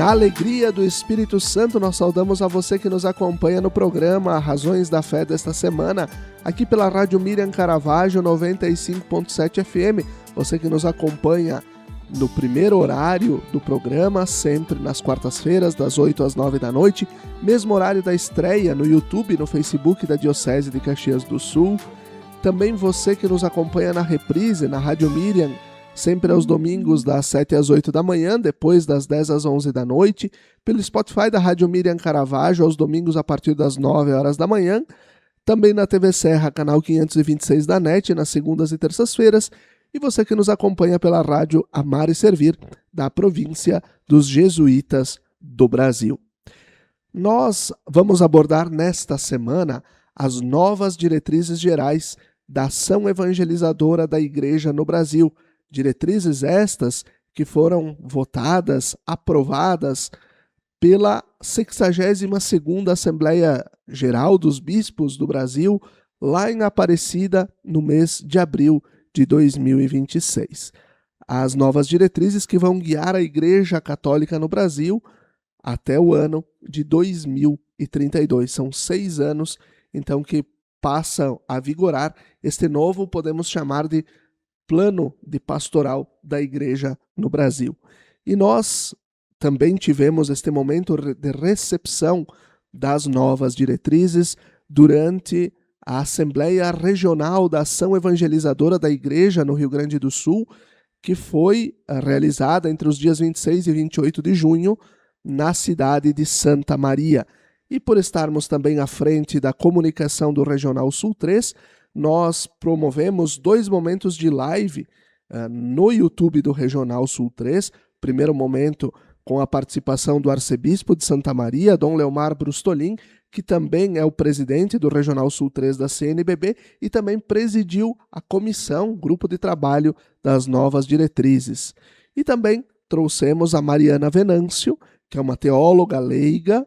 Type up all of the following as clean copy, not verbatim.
Na alegria do Espírito Santo, nós saudamos a você que nos acompanha no programa Razões da Fé desta semana, aqui pela Rádio Miriam Caravaggio 95.7 FM. Você que nos acompanha no primeiro horário do programa, sempre nas quartas-feiras, das 8 às 9 da noite, mesmo horário da estreia no YouTube e no Facebook da Diocese de Caxias do Sul. Também você que nos acompanha na reprise, na Rádio Miriam, sempre aos domingos das 7 às 8 da manhã, depois das 10 às 11 da noite, pelo Spotify da Rádio Miriam Caravaggio, aos domingos a partir das 9 horas da manhã, também na TV Serra, canal 526 da NET, nas segundas e terças-feiras, e você que nos acompanha pela Rádio Amar e Servir, da província dos Jesuítas do Brasil. Nós vamos abordar nesta semana as novas diretrizes gerais da ação evangelizadora da Igreja no Brasil, diretrizes estas que foram votadas, aprovadas pela 62ª Assembleia Geral dos Bispos do Brasil, lá em Aparecida, no mês de abril de 2026. As novas diretrizes que vão guiar a Igreja Católica no Brasil até o ano de 2032. São 6 anos, então, que passam a vigorar este novo, podemos chamar de plano de pastoral da Igreja no Brasil. E nós também tivemos este momento de recepção das novas diretrizes durante a Assembleia Regional da Ação Evangelizadora da Igreja no Rio Grande do Sul, que foi realizada entre os dias 26 e 28 de junho na cidade de Santa Maria. E por estarmos também à frente da comunicação do Regional Sul 3, nós promovemos 2 momentos de live no YouTube do Regional Sul 3. Primeiro momento com a participação do arcebispo de Santa Maria, Dom Leomar Brustolin, que também é o presidente do Regional Sul 3 da CNBB e também presidiu a comissão, grupo de trabalho das novas diretrizes. E também trouxemos a Mariana Venâncio, que é uma teóloga leiga,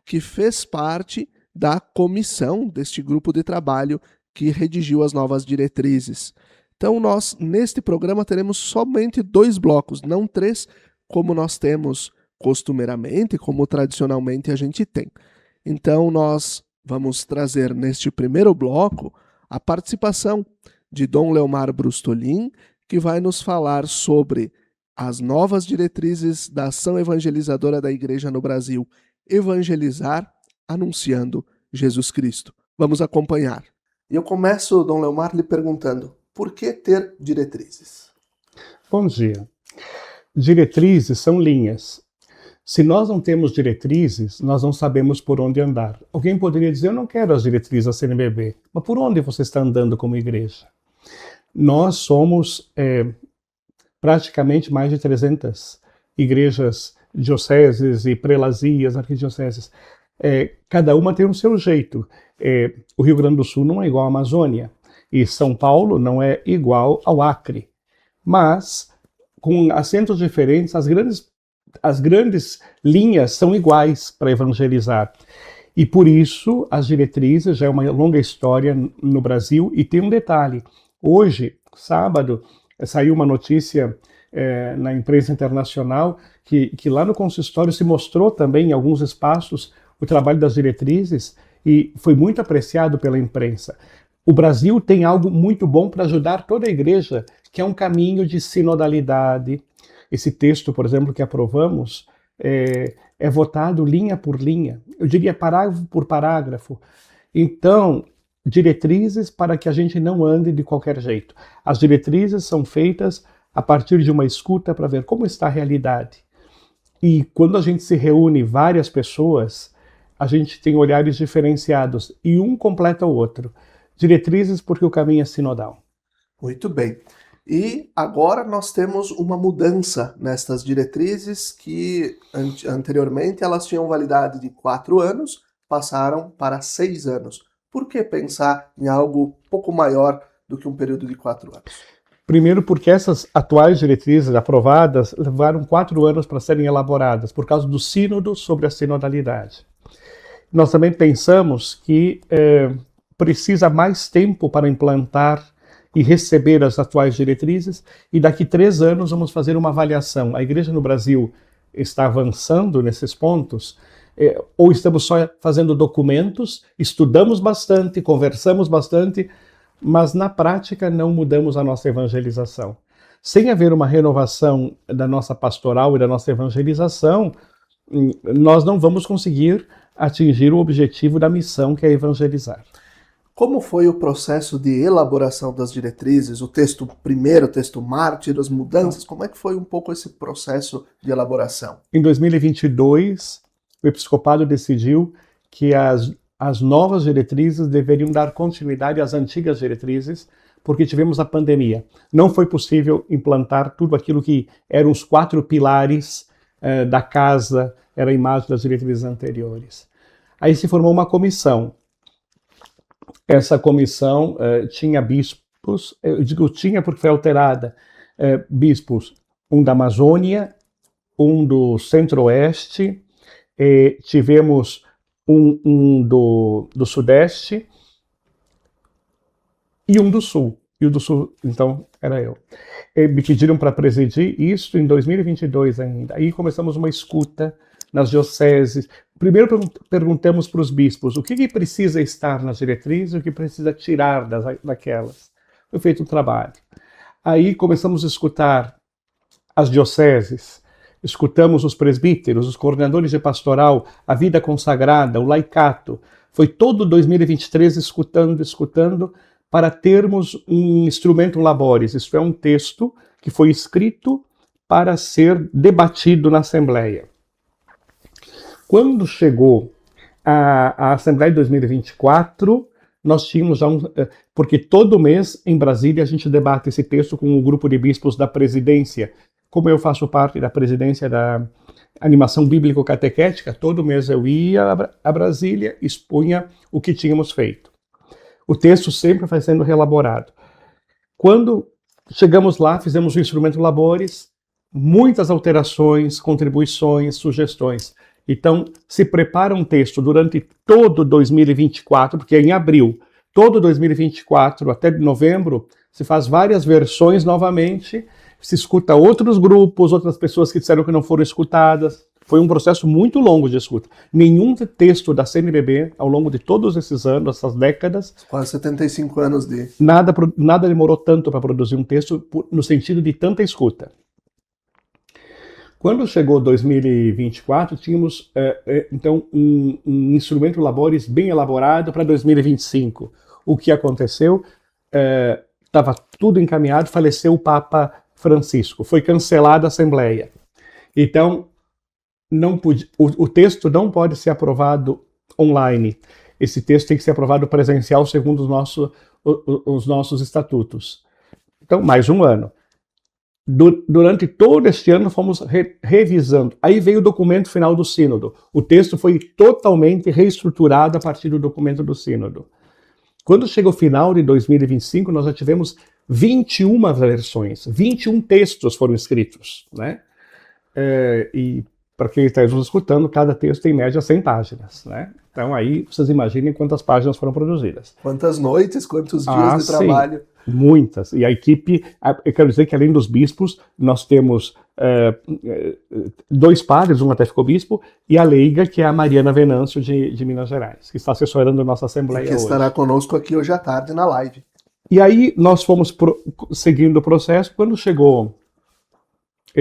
que fez parte da comissão deste grupo de trabalho que redigiu as novas diretrizes. Então nós, neste programa, teremos somente 2 blocos, não 3, como nós temos costumeiramente, como tradicionalmente a gente tem. Então nós vamos trazer neste primeiro bloco a participação de Dom Leomar Brustolin, que vai nos falar sobre as novas diretrizes da ação evangelizadora da Igreja no Brasil, evangelizar anunciando Jesus Cristo. Vamos acompanhar. E eu começo, Dom Leomar, lhe perguntando, por que ter diretrizes? Bom dia. Diretrizes são linhas. Se nós não temos diretrizes, nós não sabemos por onde andar. Alguém poderia dizer, eu não quero as diretrizes da CNBB, mas por onde você está andando como igreja? Nós somos praticamente mais de 300 igrejas, dioceses e prelazias, arquidioceses. Cada uma tem o seu jeito. O Rio Grande do Sul não é igual à Amazônia e São Paulo não é igual ao Acre, mas com acentos diferentes, as grandes linhas são iguais para evangelizar. E por isso as diretrizes já é uma longa história no Brasil. E tem um detalhe, hoje, sábado, saiu uma notícia na imprensa internacional que lá no consistório se mostrou também em alguns espaços o trabalho das diretrizes e foi muito apreciado pela imprensa. O Brasil tem algo muito bom para ajudar toda a igreja, que é um caminho de sinodalidade. Esse texto, por exemplo, que aprovamos, é votado linha por linha, eu diria parágrafo por parágrafo. Então, diretrizes para que a gente não ande de qualquer jeito. As diretrizes são feitas a partir de uma escuta para ver como está a realidade. E quando a gente se reúne várias pessoas, a gente tem olhares diferenciados e um completa o outro. Diretrizes porque o caminho é sinodal. Muito bem. E agora nós temos uma mudança nestas diretrizes que anteriormente elas tinham validade de 4 anos, passaram para 6 anos. Por que pensar em algo pouco maior do que um período de 4 anos? Primeiro porque essas atuais diretrizes aprovadas levaram 4 anos para serem elaboradas, por causa do sínodo sobre a sinodalidade. Nós também pensamos que precisa mais tempo para implantar e receber as atuais diretrizes, e daqui 3 anos vamos fazer uma avaliação. A Igreja no Brasil está avançando nesses pontos, ou estamos só fazendo documentos, estudamos bastante, conversamos bastante, mas na prática não mudamos a nossa evangelização. Sem haver uma renovação da nossa pastoral e da nossa evangelização, nós não vamos conseguir atingir o objetivo da missão, que é evangelizar. Como foi o processo de elaboração das diretrizes, o texto primeiro, o texto mártir, as mudanças, como é que foi um pouco esse processo de elaboração? Em 2022, o episcopado decidiu que as novas diretrizes deveriam dar continuidade às antigas diretrizes, porque tivemos a pandemia. Não foi possível implantar tudo aquilo que eram os 4 pilares da casa, era a imagem das diretrizes anteriores. Aí se formou uma comissão. Essa comissão tinha bispos, eu digo tinha porque foi alterada, bispos, um da Amazônia, um do Centro-Oeste, tivemos um do Sudeste e um do Sul. E o do Sul, então, era eu. Me pediram para presidir isso em 2022 ainda. Aí começamos uma escuta nas dioceses. Primeiro perguntamos para os bispos o que precisa estar nas diretrizes e o que precisa tirar daquelas. Foi feito um trabalho. Aí começamos a escutar as dioceses, escutamos os presbíteros, os coordenadores de pastoral, a vida consagrada, o laicato. Foi todo 2023 escutando, para termos um instrumento labores. Isso é um texto que foi escrito para ser debatido na Assembleia. Quando chegou a Assembleia de 2024, nós tínhamos já porque todo mês em Brasília a gente debate esse texto com um grupo de bispos da presidência. Como eu faço parte da presidência da Animação Bíblico-Catequética, todo mês eu ia a Brasília, expunha o que tínhamos feito. O texto sempre vai sendo reelaborado. Quando chegamos lá, fizemos o instrumento labores, muitas alterações, contribuições, sugestões. Então, se prepara um texto durante todo 2024, porque é em abril, todo 2024 até novembro, se faz várias versões novamente, se escuta outros grupos, outras pessoas que disseram que não foram escutadas. Foi um processo muito longo de escuta. Nenhum texto da CNBB, ao longo de todos esses anos, essas décadas... Quase 75 anos de... Nada demorou tanto para produzir um texto no sentido de tanta escuta. Quando chegou 2024, tínhamos, então, um instrumento labores bem elaborado para 2025. O que aconteceu? Estava tudo encaminhado, faleceu o Papa Francisco. Foi cancelada a Assembleia. Então, o texto não pode ser aprovado online. Esse texto tem que ser aprovado presencial segundo os nossos estatutos. Então, mais um ano. Durante todo este ano fomos revisando. Aí veio o documento final do sínodo. O texto foi totalmente reestruturado a partir do documento do sínodo. Quando chega o final de 2025, nós já tivemos 21 versões, 21 textos foram escritos, né? E para quem está nos escutando, cada texto tem em média 100 páginas, né? Então aí vocês imaginem quantas páginas foram produzidas. Quantas noites, quantos dias de trabalho. Sim, muitas. E a equipe, eu quero dizer que além dos bispos, nós temos 2 padres, um até ficou bispo, e a leiga, que é a Mariana Venâncio de Minas Gerais, que está assessorando a nossa Assembleia hoje. Que estará conosco aqui hoje à tarde na live. E aí nós fomos seguindo o processo. Quando chegou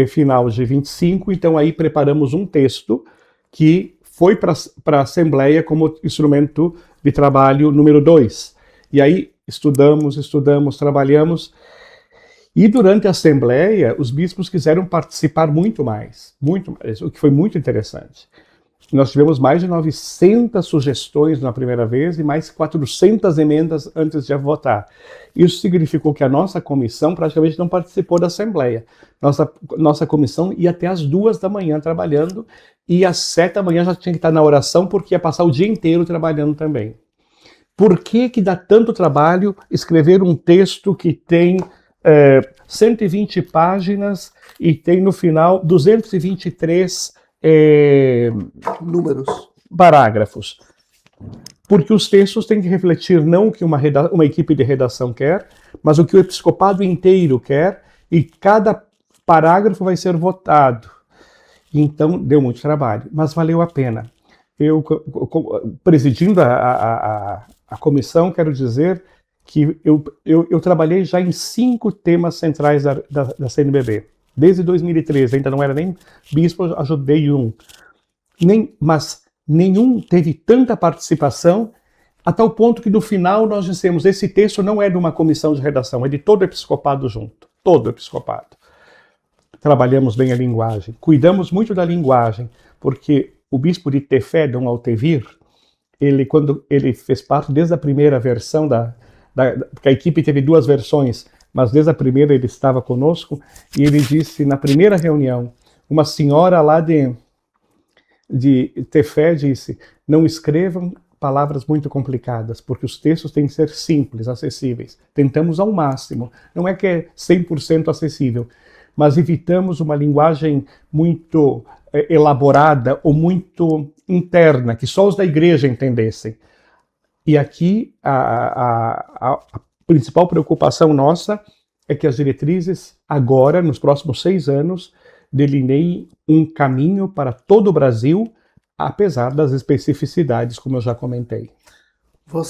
final de 25, então aí preparamos um texto que foi para a Assembleia como instrumento de trabalho número 2. E aí estudamos, trabalhamos, e durante a Assembleia os bispos quiseram participar muito mais, o que foi muito interessante. Nós tivemos mais de 900 sugestões na primeira vez e mais 400 emendas antes de votar. Isso significou que a nossa comissão praticamente não participou da Assembleia. Nossa comissão ia até às 2 da manhã trabalhando e às 7 da manhã já tinha que estar na oração porque ia passar o dia inteiro trabalhando também. Por que dá tanto trabalho escrever um texto que tem 120 páginas e tem no final 223 números, parágrafos? Porque os textos têm que refletir não o que uma equipe de redação quer, mas o que o episcopado inteiro quer, e cada parágrafo vai ser votado. Então, deu muito trabalho, mas valeu a pena. Eu, presidindo a comissão, quero dizer que eu trabalhei já em 5 temas centrais da CNBB. Desde 2013, ainda não era nem bispo, eu ajudei um. Mas nenhum teve tanta participação, a tal ponto que no final nós dissemos, esse texto não é de uma comissão de redação, é de todo o episcopado junto, todo o episcopado. Trabalhamos bem a linguagem, cuidamos muito da linguagem, porque o bispo de Tefé, Dom Altevir, quando ele fez parte desde a primeira versão, porque a equipe teve 2 versões, mas desde a primeira ele estava conosco, e ele disse na primeira reunião, uma senhora lá de Tefé disse, não escrevam palavras muito complicadas, porque os textos têm que ser simples, acessíveis. Tentamos ao máximo, não é que é 100% acessível, mas evitamos uma linguagem muito elaborada ou muito interna, que só os da igreja entendessem. E aqui a principal preocupação nossa é que as diretrizes agora, nos próximos 6 anos, delineiem um caminho para todo o Brasil, apesar das especificidades, como eu já comentei. O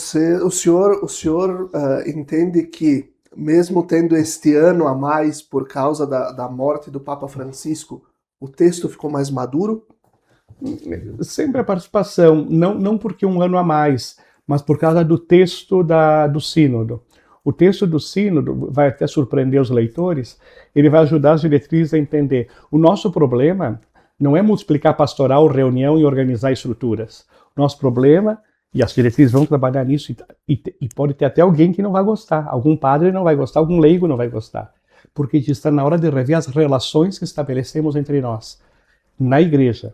senhor entende que, mesmo tendo este ano a mais por causa da morte do Papa Francisco, o texto ficou mais maduro? Sempre a participação, não porque um ano a mais, mas por causa do texto do sínodo. O texto do sínodo vai até surpreender os leitores, ele vai ajudar as diretrizes a entender. O nosso problema não é multiplicar pastoral, reunião e organizar estruturas. O nosso problema, e as diretrizes vão trabalhar nisso, e pode ter até alguém que não vai gostar, algum padre não vai gostar, algum leigo não vai gostar, porque está na hora de rever as relações que estabelecemos entre nós, na igreja.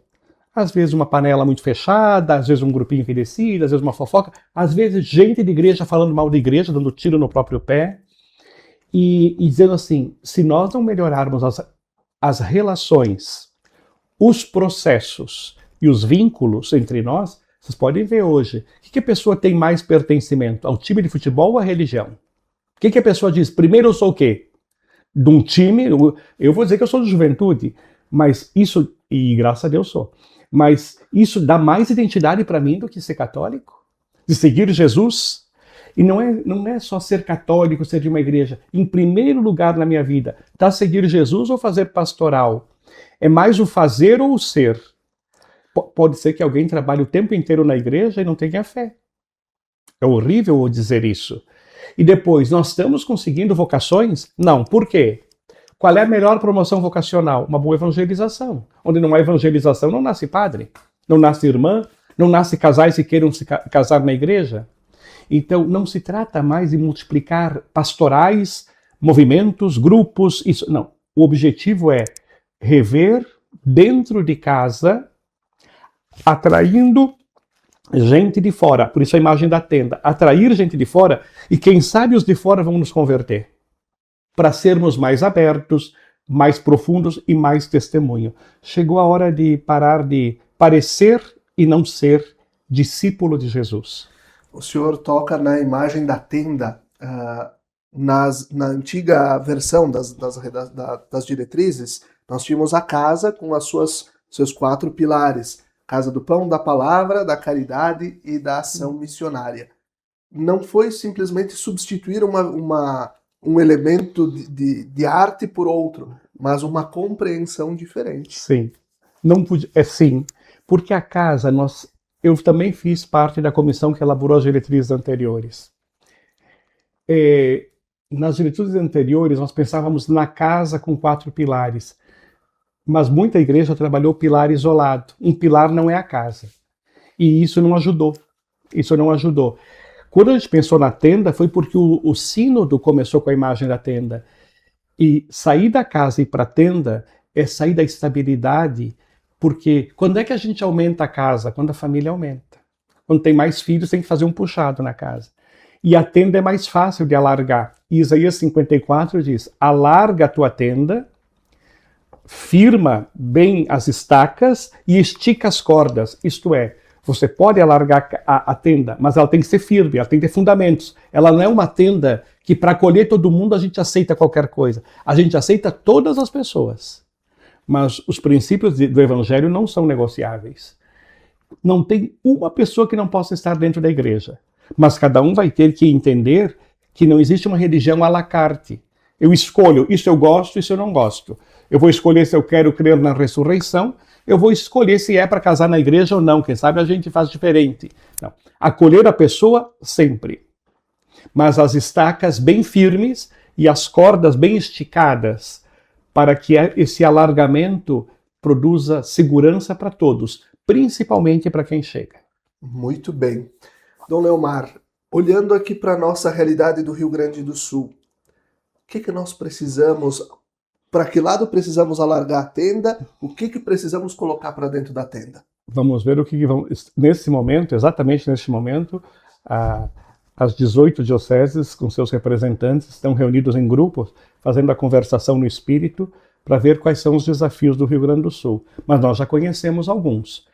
Às vezes uma panela muito fechada, às vezes um grupinho que decide, às vezes uma fofoca, às vezes gente de igreja falando mal de igreja, dando tiro no próprio pé, e dizendo assim, se nós não melhorarmos as relações, os processos e os vínculos entre nós, vocês podem ver hoje, o que a pessoa tem mais pertencimento, ao time de futebol ou à religião? O que a pessoa diz? Primeiro eu sou o quê? De um time, eu vou dizer que eu sou de juventude, mas isso, e graças a Deus sou, mas isso dá mais identidade para mim do que ser católico? De seguir Jesus? E não é só ser católico, ser de uma igreja. Em primeiro lugar na minha vida, está seguir Jesus ou fazer pastoral? É mais o fazer ou o ser? Pode ser que alguém trabalhe o tempo inteiro na igreja e não tenha fé. É horrível dizer isso. E depois, nós estamos conseguindo vocações? Não. Por quê? Qual é a melhor promoção vocacional? Uma boa evangelização. Onde não há evangelização, não nasce padre, não nasce irmã, não nasce casais que queiram se casar na igreja. Então, não se trata mais de multiplicar pastorais, movimentos, grupos, isso. Não. O objetivo é rever dentro de casa, atraindo gente de fora. Por isso a imagem da tenda. Atrair gente de fora e quem sabe os de fora vão nos converter. Para sermos mais abertos, mais profundos e mais testemunho. Chegou a hora de parar de parecer e não ser discípulo de Jesus. O senhor toca na imagem da tenda. Na antiga versão das diretrizes, nós tínhamos a casa com seus 4 pilares. Casa do pão, da palavra, da caridade e da ação missionária. Não foi simplesmente substituir um elemento de arte por outro, mas uma compreensão diferente. Sim. Não podia, sim. Porque a casa, eu também fiz parte da comissão que elaborou as diretrizes anteriores. Nas diretrizes anteriores, nós pensávamos na casa com 4 pilares. Mas muita igreja trabalhou pilar isolado. Um pilar não é a casa. E isso não ajudou. Quando a gente pensou na tenda, foi porque o sínodo começou com a imagem da tenda. E sair da casa e ir para a tenda é sair da estabilidade, porque quando é que a gente aumenta a casa? Quando a família aumenta. Quando tem mais filhos, tem que fazer um puxado na casa. E a tenda é mais fácil de alargar. E Isaías 54 diz, alarga a tua tenda, firma bem as estacas e estica as cordas. Isto é, você pode alargar a tenda, mas ela tem que ser firme, ela tem que ter fundamentos. Ela não é uma tenda que para acolher todo mundo a gente aceita qualquer coisa. A gente aceita todas as pessoas. mas os princípios do Evangelho não são negociáveis. Não tem uma pessoa que não possa estar dentro da igreja, mas cada um vai ter que entender que não existe uma religião à la carte. Eu escolho, isso eu gosto, isso eu não gosto. Eu vou escolher se eu quero crer na ressurreição, eu vou escolher se é para casar na igreja ou não, quem sabe a gente faz diferente. Não. Acolher a pessoa sempre, mas as estacas bem firmes e as cordas bem esticadas, para que esse alargamento produza segurança para todos, principalmente para quem chega. Muito bem. Dom Leomar, olhando aqui para a nossa realidade do Rio Grande do Sul, o que nós precisamos, para que lado precisamos alargar a tenda, o que precisamos colocar para dentro da tenda? Vamos ver o que vamos, nesse momento, exatamente neste momento, as 18 dioceses com seus representantes estão reunidos em grupos, fazendo a conversação no espírito, para ver quais são os desafios do Rio Grande do Sul. Mas nós já conhecemos alguns.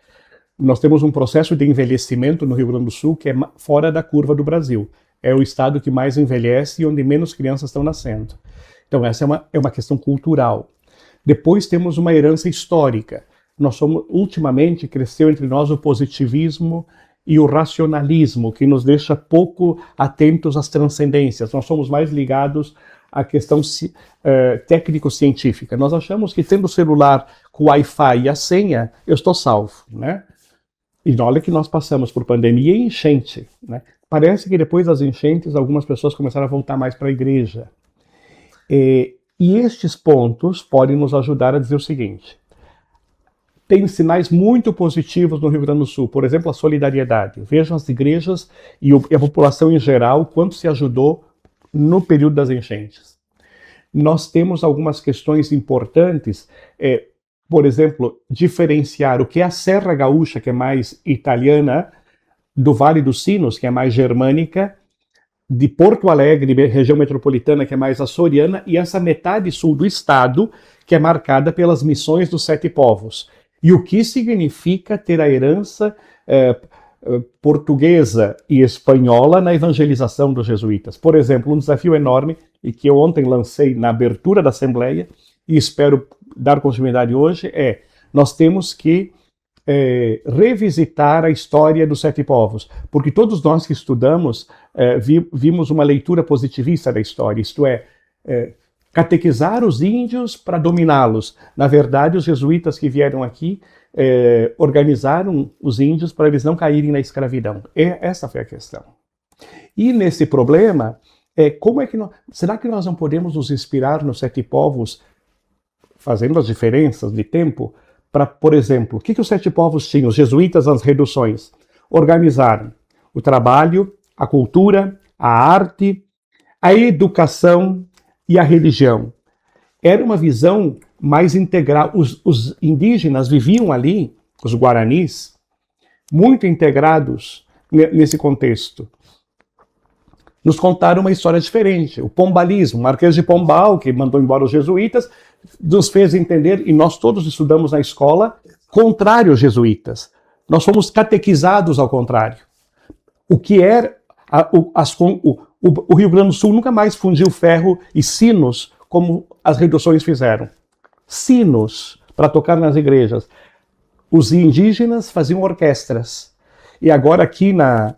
Nós temos um processo de envelhecimento no Rio Grande do Sul que é fora da curva do Brasil. É o estado que mais envelhece e onde menos crianças estão nascendo. Então essa é uma questão cultural. Depois temos uma herança histórica. Ultimamente, cresceu entre nós o positivismo e o racionalismo, que nos deixa pouco atentos às transcendências. Nós somos mais ligados à questão técnico-científica. Nós achamos que tendo o celular com o Wi-Fi e a senha, eu estou salvo, né? E olha que nós passamos por pandemia e enchente, né? Parece que depois das enchentes, algumas pessoas começaram a voltar mais para a igreja. E estes pontos podem nos ajudar a dizer o seguinte: tem sinais muito positivos no Rio Grande do Sul, por exemplo, a solidariedade. Vejam as igrejas e a população em geral, quanto se ajudou no período das enchentes. Nós temos algumas questões importantes, por exemplo, diferenciar o que é a Serra Gaúcha, que é mais italiana, do Vale dos Sinos, que é mais germânica, de Porto Alegre, região metropolitana, que é mais açoriana, e essa metade sul do estado, que é marcada pelas missões dos 7 povos. E o que significa ter a herança portuguesa e espanhola na evangelização dos jesuítas. Por exemplo, um desafio enorme, e que eu ontem lancei na abertura da Assembleia, e espero dar continuidade hoje, nós temos que revisitar a história dos 7 povos, porque todos nós que estudamos vimos uma leitura positivista da história, isto é, catequizar os índios para dominá-los. Na verdade, os jesuítas que vieram aqui organizaram os índios para eles não caírem na escravidão. Essa foi a questão. E nesse problema, será que nós não podemos nos inspirar nos 7 povos, fazendo as diferenças de tempo, para, por exemplo, o que os 7 povos tinham? Os jesuítas nas reduções organizaram o trabalho, a cultura, a arte, a educação e a religião. Era uma visão mais integral. Os indígenas viviam ali, os guaranis, muito integrados nesse contexto. Nos contaram uma história diferente. O pombalismo, o Marquês de Pombal, que mandou embora os jesuítas, nos fez entender, e nós todos estudamos na escola, contrário aos jesuítas. Nós fomos catequizados ao contrário. O que era... O Rio Grande do Sul nunca mais fundiu ferro e sinos como as reduções fizeram. Sinos para tocar nas igrejas. Os indígenas faziam orquestras. E agora aqui na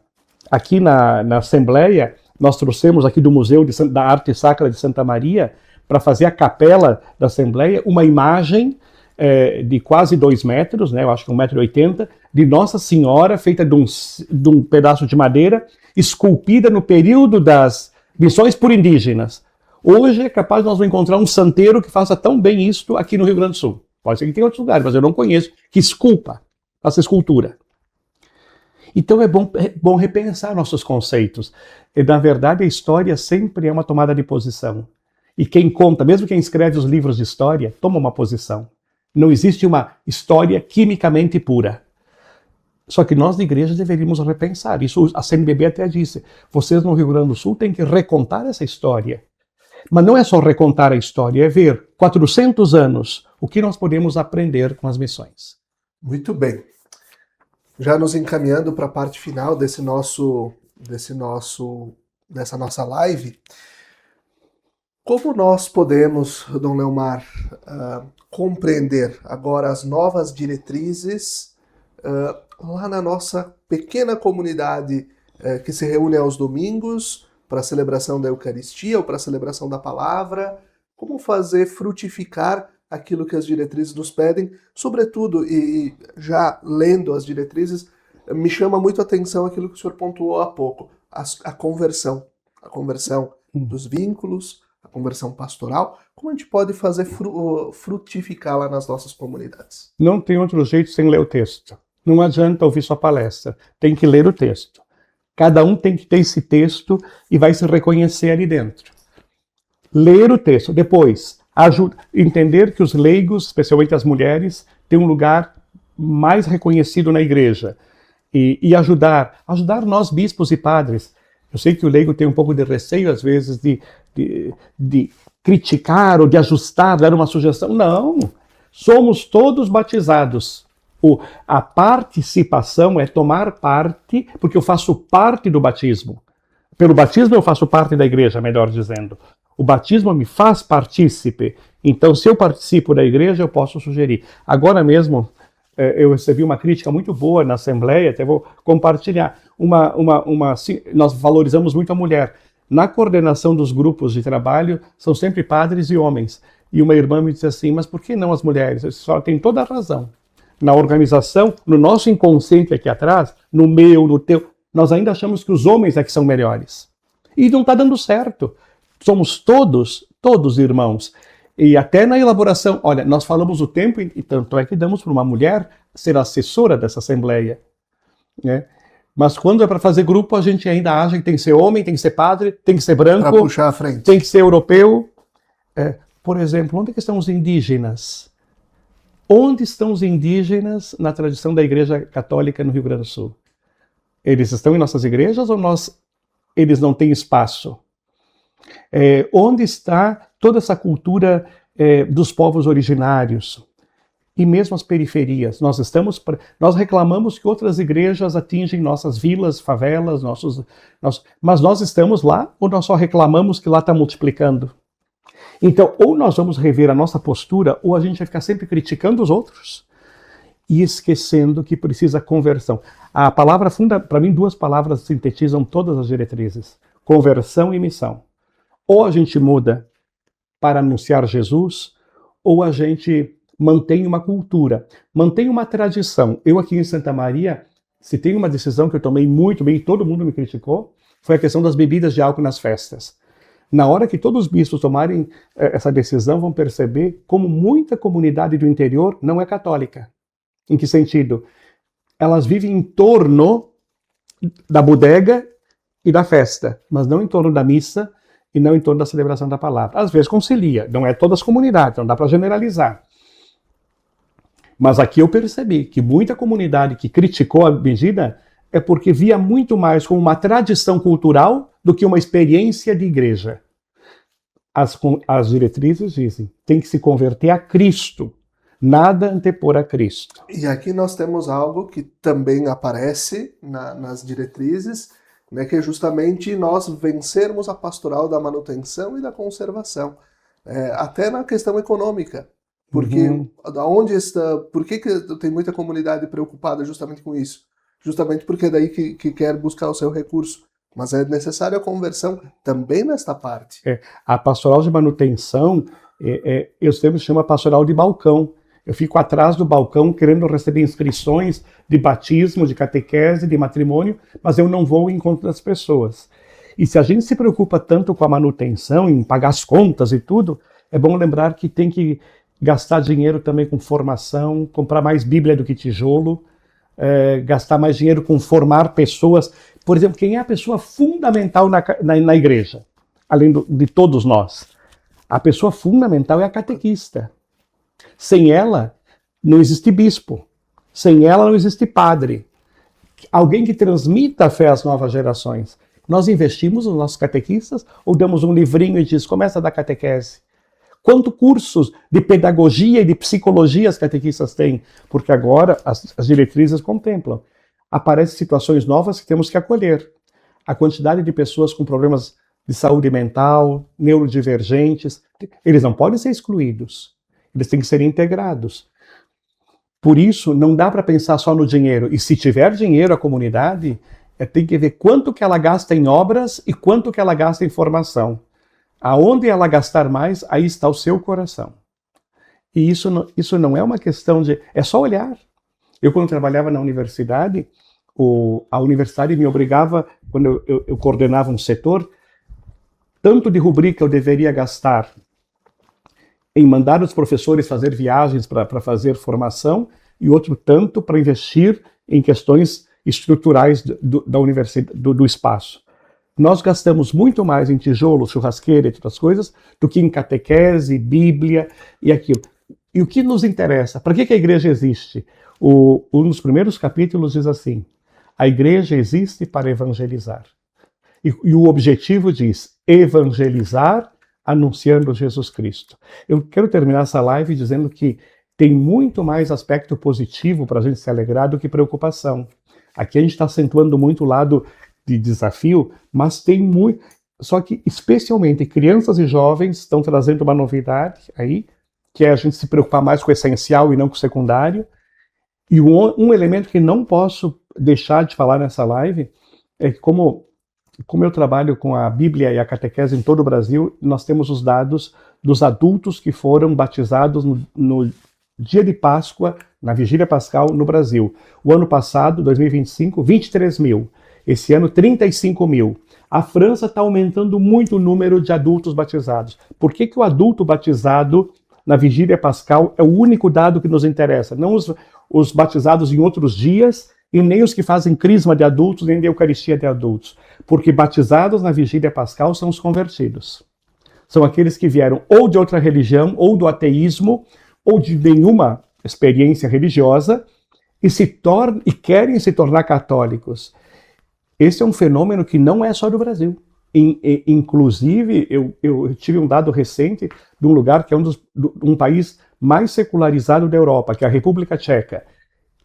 Assembleia, nós trouxemos aqui do Museu da Arte Sacra de Santa Maria, para fazer a capela da Assembleia, uma imagem de quase 2 metros, né, eu acho que 1,80 m, de Nossa Senhora, feita de um pedaço de madeira, esculpida no período das missões por indígenas. Hoje é capaz de nós encontrar um santeiro que faça tão bem isto aqui no Rio Grande do Sul. Pode ser que tenha outros lugares, mas eu não conheço, que faça escultura. Então é bom repensar nossos conceitos. E, na verdade, a história sempre é uma tomada de posição. E quem conta, mesmo quem escreve os livros de história, toma uma posição. Não existe uma história quimicamente pura. Só que nós, de igreja, deveríamos repensar. Isso a CNBB até disse. Vocês no Rio Grande do Sul têm que recontar essa história. Mas não é só recontar a história, é ver 400 anos o que nós podemos aprender com as missões. Muito bem. Já nos encaminhando para a parte final dessa nossa live, Como nós podemos, Dom Leomar, compreender agora as novas diretrizes lá na nossa pequena comunidade que se reúne aos domingos para a celebração da Eucaristia ou para a celebração da Palavra? Como fazer frutificar aquilo que as diretrizes nos pedem? Sobretudo, e já lendo as diretrizes, me chama muito a atenção aquilo que o senhor pontuou há pouco, a conversão dos vínculos, a conversão pastoral. Como a gente pode fazer frutificar lá nas nossas comunidades? Não tem outro jeito sem ler o texto. Não adianta ouvir sua palestra, tem que ler o texto. Cada um tem que ter esse texto e vai se reconhecer ali dentro. Ler o texto, depois entender que os leigos, especialmente as mulheres, têm um lugar mais reconhecido na igreja e ajudar nós bispos e padres. Eu sei que o leigo tem um pouco de receio às vezes de criticar ou de ajustar, dar uma sugestão. Não, somos todos batizados. A participação é tomar parte, porque eu faço parte do batismo. Pelo batismo eu faço parte da igreja, melhor dizendo. O batismo me faz partícipe. Então, se eu participo da igreja, eu posso sugerir. Agora mesmo, eu recebi uma crítica muito boa na Assembleia, até vou compartilhar. Nós valorizamos muito a mulher. Na coordenação dos grupos de trabalho, são sempre padres e homens. E uma irmã me disse assim, mas por que não as mulheres? A senhora tem toda a razão. Na organização, no nosso inconsciente aqui atrás, no meu, no teu, nós ainda achamos que os homens é que são melhores. E não está dando certo. Somos todos irmãos. E até na elaboração, olha, nós falamos o tempo, e tanto é que damos para uma mulher ser assessora dessa assembleia. Né? Mas quando é para fazer grupo, a gente ainda acha que tem que ser homem, tem que ser padre, tem que ser branco, para puxar a frente. Tem que ser europeu. Por exemplo, onde é que estão os indígenas? Onde estão os indígenas na tradição da Igreja Católica no Rio Grande do Sul? Eles estão em nossas igrejas ou eles não têm espaço? Onde está toda essa cultura dos povos originários? E mesmo as periferias. Nós reclamamos que outras igrejas atingem nossas vilas, favelas, mas nós estamos lá ou nós só reclamamos que lá está multiplicando? Então, ou nós vamos rever a nossa postura, ou a gente vai ficar sempre criticando os outros e esquecendo que precisa conversão. A palavra funda, para mim, 2 palavras sintetizam todas as diretrizes: conversão e missão. Ou a gente muda para anunciar Jesus, ou a gente mantém uma cultura, mantém uma tradição. Eu aqui em Santa Maria, se tem uma decisão que eu tomei muito bem, e todo mundo me criticou, foi a questão das bebidas de álcool nas festas. Na hora que todos os bispos tomarem essa decisão, vão perceber como muita comunidade do interior não é católica. Em que sentido? Elas vivem em torno da bodega e da festa, mas não em torno da missa e não em torno da celebração da palavra. Às vezes concilia, não é todas as comunidades, não dá para generalizar. Mas aqui eu percebi que muita comunidade que criticou a medida é porque via muito mais como uma tradição cultural do que uma experiência de igreja. As diretrizes dizem, tem que se converter a Cristo, nada antepor a Cristo. E aqui nós temos algo que também aparece nas diretrizes, né, que é justamente nós vencermos a pastoral da manutenção e da conservação, até na questão econômica. Porque por que tem muita comunidade preocupada justamente com isso? Justamente porque é daí que quer buscar o seu recurso. Mas é necessária a conversão também nesta parte. A pastoral de manutenção, eu sempre chamo a pastoral de balcão. Eu fico atrás do balcão querendo receber inscrições de batismo, de catequese, de matrimônio, mas eu não vou ao encontro das pessoas. E se a gente se preocupa tanto com a manutenção, em pagar as contas e tudo, é bom lembrar que tem que gastar dinheiro também com formação, comprar mais Bíblia do que tijolo, gastar mais dinheiro com formar pessoas. Por exemplo, quem é a pessoa fundamental na igreja, além de todos nós? A pessoa fundamental é a catequista. Sem ela, não existe bispo. Sem ela, não existe padre. Alguém que transmita a fé às novas gerações. Nós investimos nos nossos catequistas ou damos um livrinho e diz, começa a dar catequese? Quantos cursos de pedagogia e de psicologia as catequistas têm? Porque agora as diretrizes contemplam. Aparecem situações novas que temos que acolher. A quantidade de pessoas com problemas de saúde mental, neurodivergentes. Eles não podem ser excluídos. Eles têm que ser integrados. Por isso, não dá para pensar só no dinheiro. E se tiver dinheiro, a comunidade tem que ver quanto que ela gasta em obras e quanto que ela gasta em formação. Aonde ela gastar mais, aí está o seu coração. E isso não é uma questão de... É só olhar. Eu, quando trabalhava na universidade, a universidade me obrigava, quando eu coordenava um setor, tanto de rubrica eu deveria gastar em mandar os professores fazer viagens para fazer formação, e outro tanto para investir em questões estruturais da universidade, do espaço. Nós gastamos muito mais em tijolo, churrasqueira e outras coisas do que em catequese, Bíblia e aquilo. E o que nos interessa? Para que a igreja existe? Um dos primeiros capítulos diz assim: a igreja existe para evangelizar. E o objetivo diz evangelizar anunciando Jesus Cristo. Eu quero terminar essa live dizendo que tem muito mais aspecto positivo para a gente se alegrar do que preocupação. Aqui a gente está acentuando muito o lado de desafio, mas tem muito... Só que, especialmente, crianças e jovens estão trazendo uma novidade aí, que é a gente se preocupar mais com o essencial e não com o secundário. E um elemento que não posso deixar de falar nessa live é que, como eu trabalho com a Bíblia e a catequese em todo o Brasil, nós temos os dados dos adultos que foram batizados no dia de Páscoa, na Vigília Pascal, no Brasil. O ano passado, 2025, 23 mil. Esse ano, 35 mil. A França está aumentando muito o número de adultos batizados. Por que o adulto batizado na Vigília Pascal é o único dado que nos interessa? Não os batizados em outros dias, e nem os que fazem crisma de adultos, nem de Eucaristia de adultos. Porque batizados na Vigília Pascal são os convertidos. São aqueles que vieram ou de outra religião, ou do ateísmo, ou de nenhuma experiência religiosa, e querem se tornar católicos. Esse é um fenômeno que não é só do Brasil. Inclusive, eu tive um dado recente de um lugar que é um país mais secularizado da Europa, que é a República Tcheca.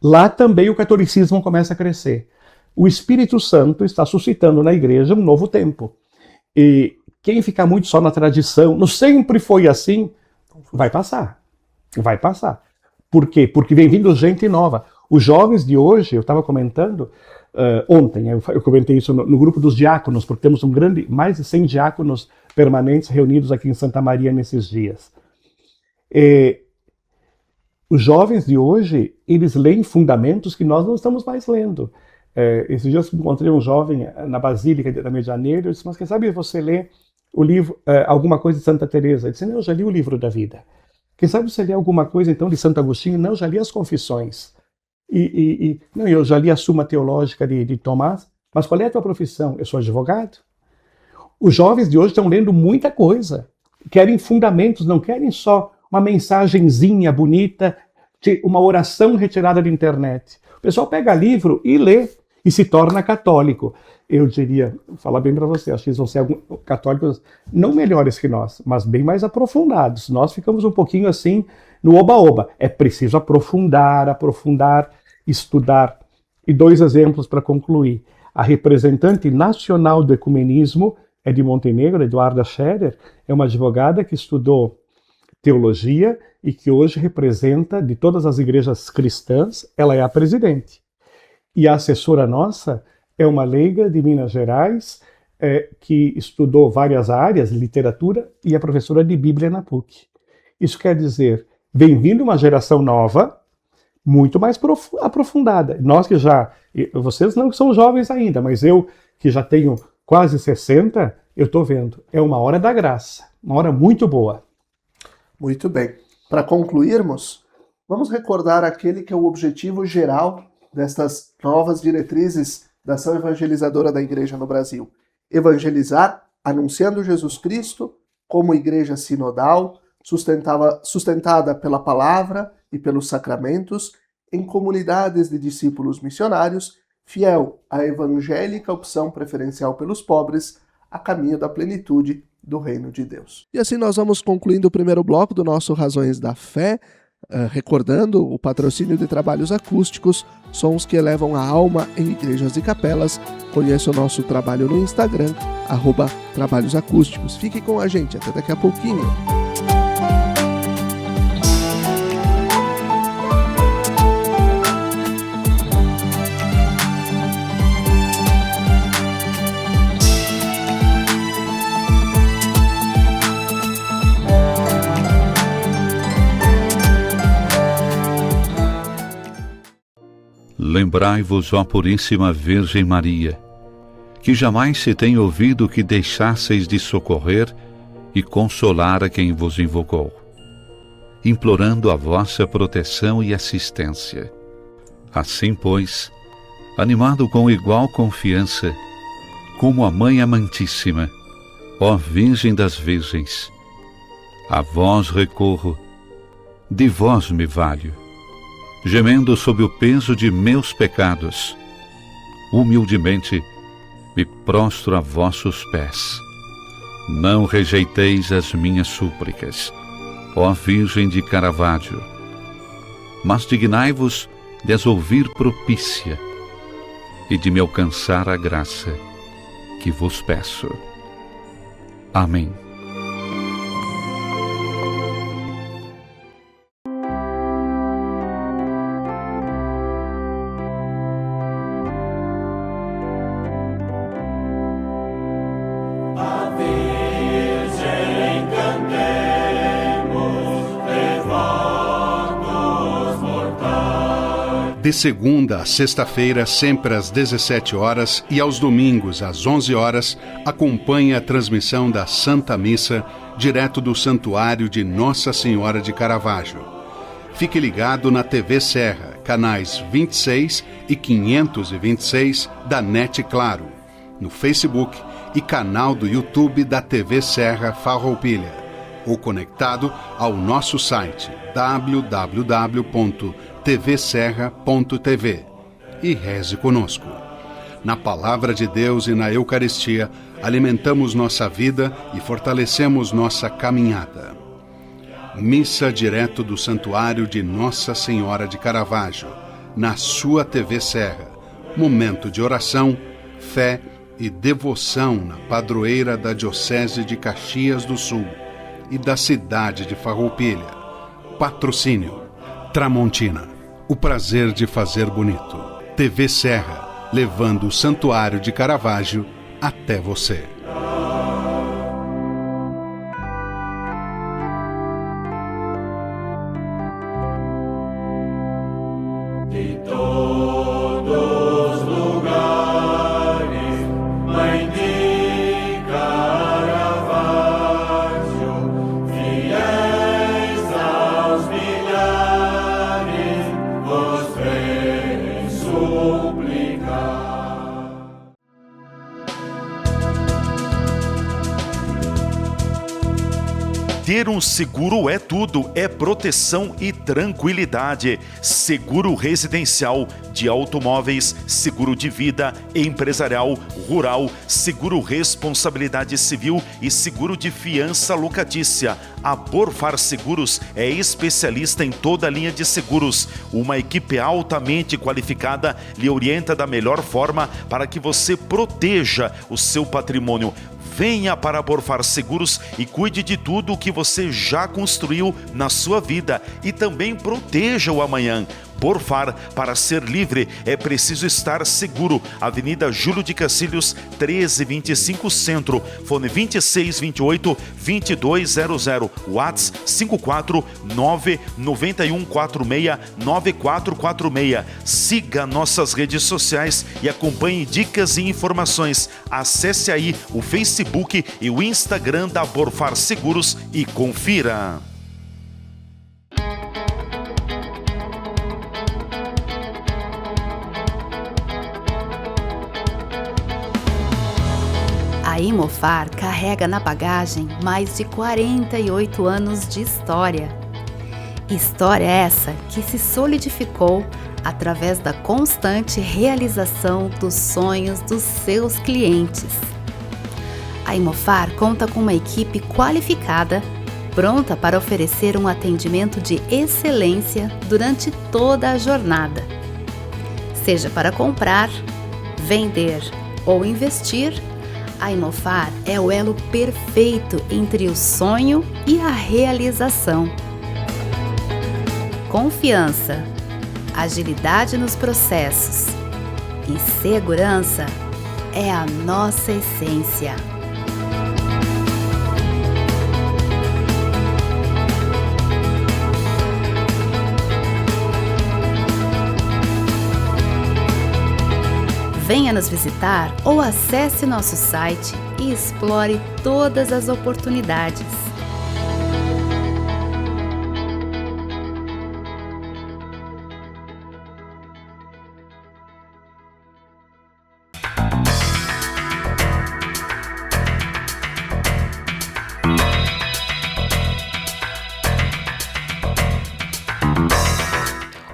Lá também o catolicismo começa a crescer. O Espírito Santo está suscitando na igreja um novo tempo. E quem ficar muito só na tradição, não sempre foi assim, vai passar. Vai passar. Por quê? Porque vem vindo gente nova. Os jovens de hoje, eu estava comentando ontem, eu comentei isso no grupo dos diáconos, porque temos mais de 100 diáconos permanentes reunidos aqui em Santa Maria nesses dias. Os jovens de hoje, eles leem fundamentos que nós não estamos mais lendo. Esses dias eu encontrei um jovem na Basílica da Medianeira, eu disse, mas quem sabe você lê o livro, alguma coisa de Santa Teresa? Ele disse, não, eu já li o livro da vida. Quem sabe você lê alguma coisa então de Santo Agostinho? Não, eu já li as Confissões. Não, eu já li a Suma Teológica de Tomás. Mas qual é a tua profissão? Eu sou advogado. Os jovens de hoje estão lendo muita coisa. Querem fundamentos, não querem só uma mensagenzinha bonita, uma oração retirada da internet. O pessoal pega livro e lê e se torna católico. Eu diria, falar bem para você, acho que eles vão ser católicos não melhores que nós, mas bem mais aprofundados. Nós ficamos um pouquinho assim no oba-oba. É preciso aprofundar, estudar. E 2 exemplos para concluir. A representante nacional do ecumenismo é de Montenegro, Eduarda Scherer, é uma advogada que estudou teologia e que hoje representa, de todas as igrejas cristãs, ela é a presidente. E a assessora nossa é uma leiga de Minas Gerais, que estudou várias áreas, literatura, e é professora de Bíblia na PUC. Isso quer dizer, vem vindo uma geração nova, muito mais aprofundada. Nós que vocês não são jovens ainda, mas eu que já tenho quase 60, eu estou vendo. É uma hora da graça, uma hora muito boa. Muito bem. Para concluirmos, vamos recordar aquele que é o objetivo geral destas novas diretrizes da ação evangelizadora da Igreja no Brasil. Evangelizar, anunciando Jesus Cristo como igreja sinodal, sustentada pela palavra e pelos sacramentos, em comunidades de discípulos missionários, fiel à evangélica opção preferencial pelos pobres, a caminho da plenitude do reino de Deus. E assim nós vamos concluindo o primeiro bloco do nosso Razões da Fé. Recordando o patrocínio de trabalhos acústicos, sons que elevam a alma em igrejas e capelas. Conheça o nosso trabalho no Instagram, @trabalhosacústicos. Fique com a gente, até daqui a pouquinho. Lembrai-vos, ó Puríssima Virgem Maria, que jamais se tem ouvido que deixasseis de socorrer e consolar a quem vos invocou, implorando a vossa proteção e assistência. Assim, pois, animado com igual confiança, como a Mãe Amantíssima, ó Virgem das Virgens, a vós recorro, de vós me valho, gemendo sob o peso de meus pecados, humildemente me prostro a vossos pés. Não rejeiteis as minhas súplicas, ó Virgem de Caravaggio, mas dignai-vos de as ouvir propícia e de me alcançar a graça que vos peço. Amém. De segunda a sexta-feira, sempre às 17 horas e aos domingos às 11 horas, acompanhe a transmissão da Santa Missa, direto do Santuário de Nossa Senhora de Caravaggio. Fique ligado na TV Serra, canais 26 e 526 da NET Claro, no Facebook e canal do YouTube da TV Serra Farroupilha, ou conectado ao nosso site www.tvserra.tv e reze conosco. Na Palavra de Deus e na Eucaristia, alimentamos nossa vida e fortalecemos nossa caminhada. Missa direto do Santuário de Nossa Senhora de Caravaggio, na sua TV Serra. Momento de oração, fé e devoção na padroeira da Diocese de Caxias do Sul e da cidade de Farroupilha. Patrocínio Tramontina, o prazer de fazer bonito. TV Serra, levando o Santuário de Caravaggio até você. De todos os lugares, Mãe de Caravaggio, fiéis aos milhares, vos vem suplicar. Ter um seguro é tudo, é proteção e tranquilidade. Seguro residencial, de automóveis, seguro de vida, empresarial, rural, seguro responsabilidade civil e seguro de fiança locatícia. A Borfar Seguros é especialista em toda a linha de seguros. Uma equipe altamente qualificada lhe orienta da melhor forma para que você proteja o seu patrimônio. Venha para a Borfar Seguros e cuide de tudo o que você já construiu na sua vida e também proteja o amanhã. Borfar, para ser livre, é preciso estar seguro. Avenida Júlio de Cacilhos, 1325 Centro. Fone 2628-2200. WhatsApp 549-9146-9446. Siga nossas redes sociais e acompanhe dicas e informações. Acesse aí o Facebook e o Instagram da Borfar Seguros e confira. A Imofar carrega na bagagem mais de 48 anos de história. História essa que se solidificou através da constante realização dos sonhos dos seus clientes. A Imofar conta com uma equipe qualificada pronta para oferecer um atendimento de excelência durante toda a jornada. Seja para comprar, vender ou investir, a Imofar é o elo perfeito entre o sonho e a realização. Confiança, agilidade nos processos e segurança é a nossa essência. Venha nos visitar ou acesse nosso site e explore todas as oportunidades.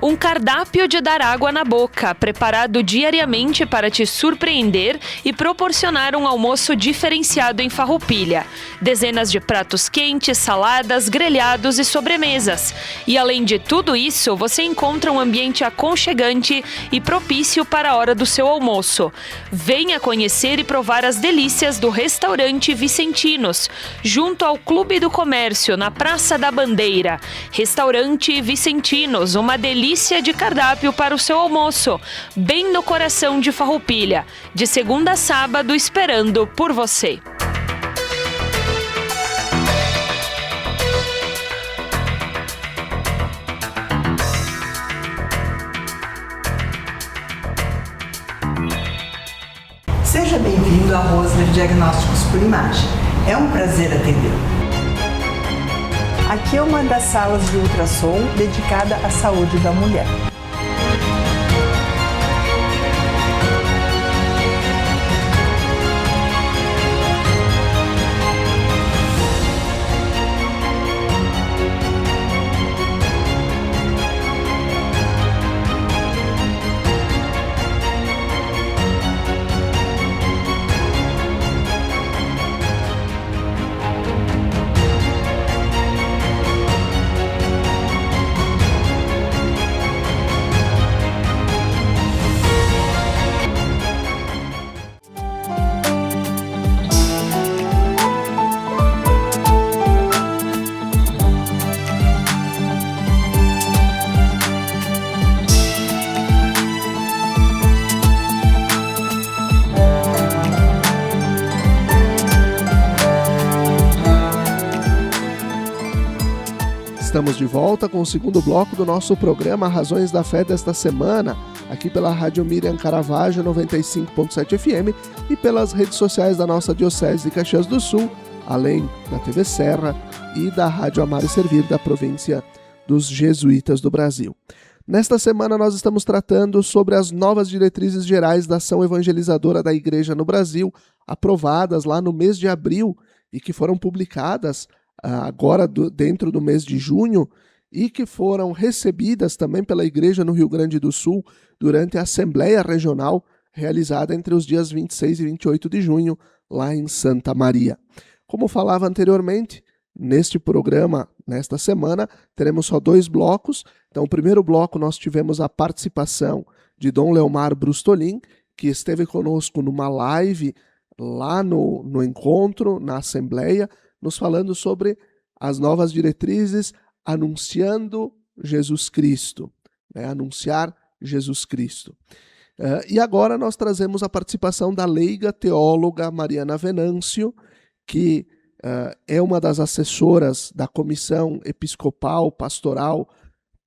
Um cardápio de dar água na boca, preparado diariamente para te surpreender e proporcionar um almoço diferenciado em Farroupilha. Dezenas de pratos quentes, saladas, grelhados e sobremesas. E além de tudo isso, você encontra um ambiente aconchegante e propício para a hora do seu almoço. Venha conhecer e provar as delícias do restaurante Vicentinos, junto ao Clube do Comércio, na Praça da Bandeira. Restaurante Vicentinos, uma delícia de cardápio para o seu almoço, bem no coração de Farroupilha, de segunda a sábado, esperando por você. Seja bem-vindo à Rosner Diagnósticos por Imagem. É um prazer atendê-lo. Aqui é uma das salas de ultrassom dedicada à saúde da mulher. Estamos de volta com o segundo bloco do nosso programa Razões da Fé desta semana, aqui pela Rádio Miriam Caravaggio 95.7 FM e pelas redes sociais da nossa Diocese de Caxias do Sul, além da TV Serra e da Rádio Amar e Servir da província dos Jesuítas do Brasil. Nesta semana nós estamos tratando sobre as novas diretrizes gerais da ação evangelizadora da Igreja no Brasil, aprovadas lá no mês de abril e que foram publicadas agora dentro do mês de junho e que foram recebidas também pela Igreja no Rio Grande do Sul durante a Assembleia Regional realizada entre os dias 26 e 28 de junho lá em Santa Maria. Como falava anteriormente, neste programa, nesta semana, teremos só 2 blocos. Então, o primeiro bloco nós tivemos a participação de Dom Leomar Brustolin, que esteve conosco numa live lá no encontro, na Assembleia, nos falando sobre as novas diretrizes anunciando Jesus Cristo, anunciar Jesus Cristo. E agora nós trazemos a participação da leiga teóloga Mariana Venâncio, que é uma das assessoras da Comissão Episcopal Pastoral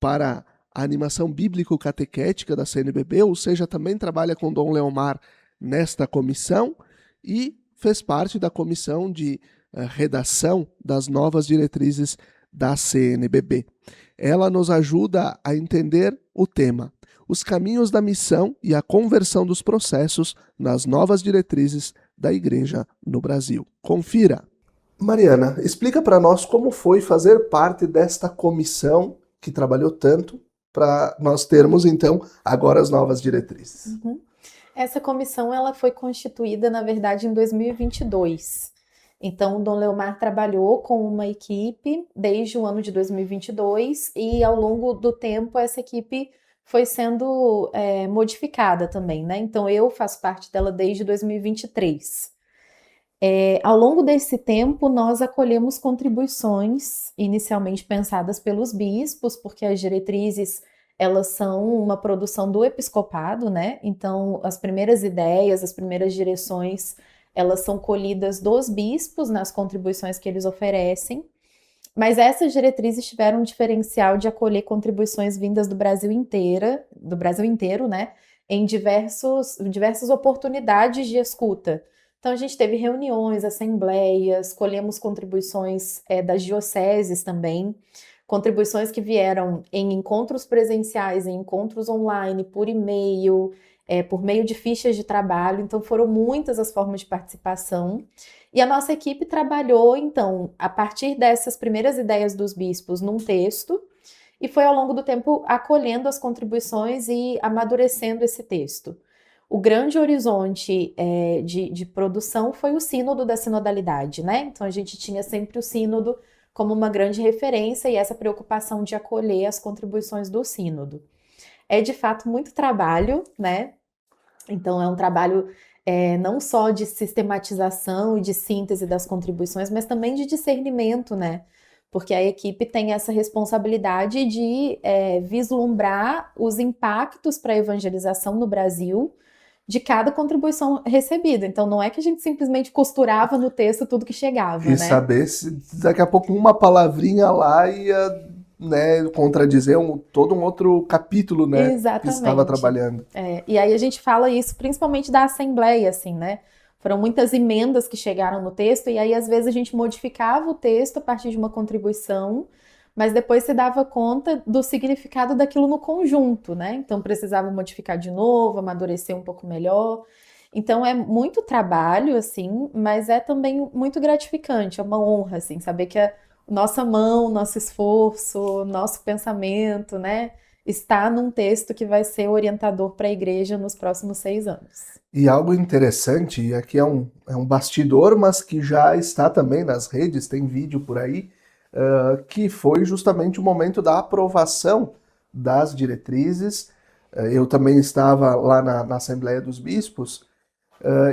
para a Animação Bíblico-Catequética da CNBB, ou seja, também trabalha com Dom Leomar nesta comissão e fez parte da comissão de redação das novas diretrizes da CNBB. Ela nos ajuda a entender o tema, os caminhos da missão e a conversão dos processos nas novas diretrizes da Igreja no Brasil. Confira! Mariana, explica para nós como foi fazer parte desta comissão que trabalhou tanto para nós termos, então, agora as novas diretrizes. Essa comissão ela foi constituída, na verdade, em 2022. Então, o Dom Leomar trabalhou com uma equipe desde o ano de 2022 e ao longo do tempo essa equipe foi sendo modificada também, né? Então, eu faço parte dela desde 2023. Ao longo desse tempo, nós acolhemos contribuições inicialmente pensadas pelos bispos, porque as diretrizes elas são uma produção do episcopado, né? Então, as primeiras ideias, as primeiras direções, elas são colhidas dos bispos nas contribuições que eles oferecem. Mas essas diretrizes tiveram um diferencial de acolher contribuições vindas do Brasil inteiro, né? Em diversas oportunidades de escuta. Então, a gente teve reuniões, assembleias, colhemos contribuições das dioceses também, contribuições que vieram em encontros presenciais, em encontros online, por e-mail, por meio de fichas de trabalho. Então, foram muitas as formas de participação. E a nossa equipe trabalhou, então, a partir dessas primeiras ideias dos bispos num texto, e foi ao longo do tempo acolhendo as contribuições e amadurecendo esse texto. O grande horizonte de produção foi o sínodo da sinodalidade, né? Então, a gente tinha sempre o sínodo como uma grande referência e essa preocupação de acolher as contribuições do sínodo. É, de fato, muito trabalho, né? Então, é um trabalho não só de sistematização e de síntese das contribuições, mas também de discernimento, né? Porque a equipe tem essa responsabilidade de vislumbrar os impactos para a evangelização no Brasil de cada contribuição recebida. Então, não é que a gente simplesmente costurava no texto tudo que chegava, né? E saber se daqui a pouco uma palavrinha lá ia, né, contradizer todo um outro capítulo, né, Exatamente. que estava trabalhando. E aí a gente fala isso principalmente da Assembleia, assim, né? Foram muitas emendas que chegaram no texto, e aí às vezes a gente modificava o texto a partir de uma contribuição, mas depois se dava conta do significado daquilo no conjunto, né? Então precisava modificar de novo, amadurecer um pouco melhor. Então é muito trabalho, assim, mas é também muito gratificante, é uma honra, assim, saber que a nossa mão, nosso esforço, nosso pensamento, né, está num texto que vai ser orientador para a igreja nos próximos 6 anos. E algo interessante, e aqui é um bastidor, mas que já está também nas redes, tem vídeo por aí, que foi justamente o momento da aprovação das diretrizes. Eu também estava lá na Assembleia dos Bispos,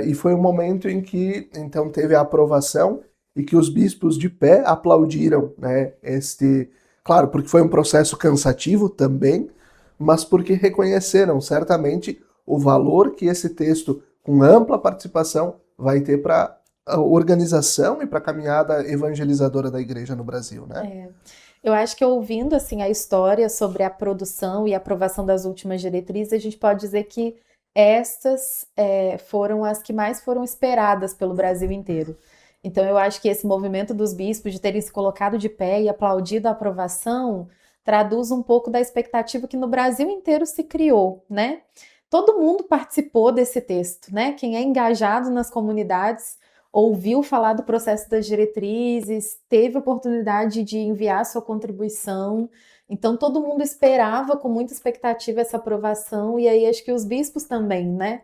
e foi um momento em que então teve a aprovação e que os bispos de pé aplaudiram, né, claro, porque foi um processo cansativo também, mas porque reconheceram certamente o valor que esse texto, com ampla participação, vai ter para a organização e para a caminhada evangelizadora da igreja no Brasil, né? Eu acho que ouvindo assim a história sobre a produção e aprovação das últimas diretrizes, a gente pode dizer que estas foram as que mais foram esperadas pelo Brasil inteiro. Então eu acho que esse movimento dos bispos de terem se colocado de pé e aplaudido a aprovação traduz um pouco da expectativa que no Brasil inteiro se criou, né? Todo mundo participou desse texto, né? Quem é engajado nas comunidades ouviu falar do processo das diretrizes, teve oportunidade de enviar sua contribuição. Então, todo mundo esperava com muita expectativa essa aprovação, e aí acho que os bispos também, né?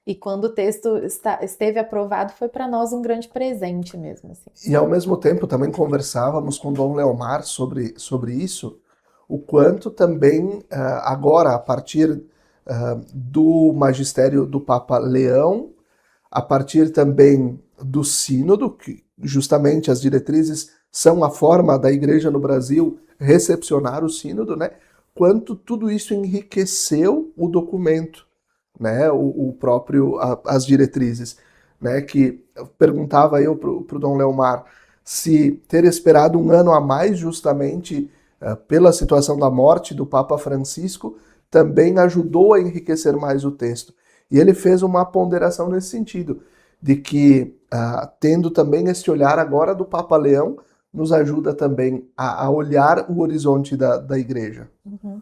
E quando o texto esteve aprovado, foi para nós um grande presente mesmo. Assim. E ao mesmo tempo também conversávamos com Dom Leomar sobre isso, o quanto também agora, a partir do magistério do Papa Leão, a partir também do sínodo, que justamente as diretrizes são a forma da igreja no Brasil recepcionar o sínodo, né? Quanto tudo isso enriqueceu o documento, né? As diretrizes, né? Que perguntava eu pro Dom Leomar se ter esperado um ano a mais justamente pela situação da morte do Papa Francisco também ajudou a enriquecer mais o texto. E ele fez uma ponderação nesse sentido, de que, tendo também esse olhar agora do Papa Leão, nos ajuda também a olhar o horizonte da igreja. Uhum.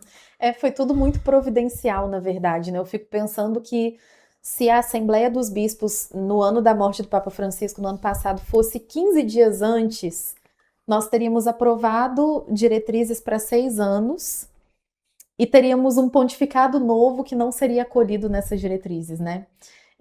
Foi tudo muito providencial, na verdade, né? Eu fico pensando que se a Assembleia dos Bispos, no ano da morte do Papa Francisco, no ano passado, fosse 15 dias antes, nós teríamos aprovado diretrizes para 6 anos e teríamos um pontificado novo que não seria acolhido nessas diretrizes, né?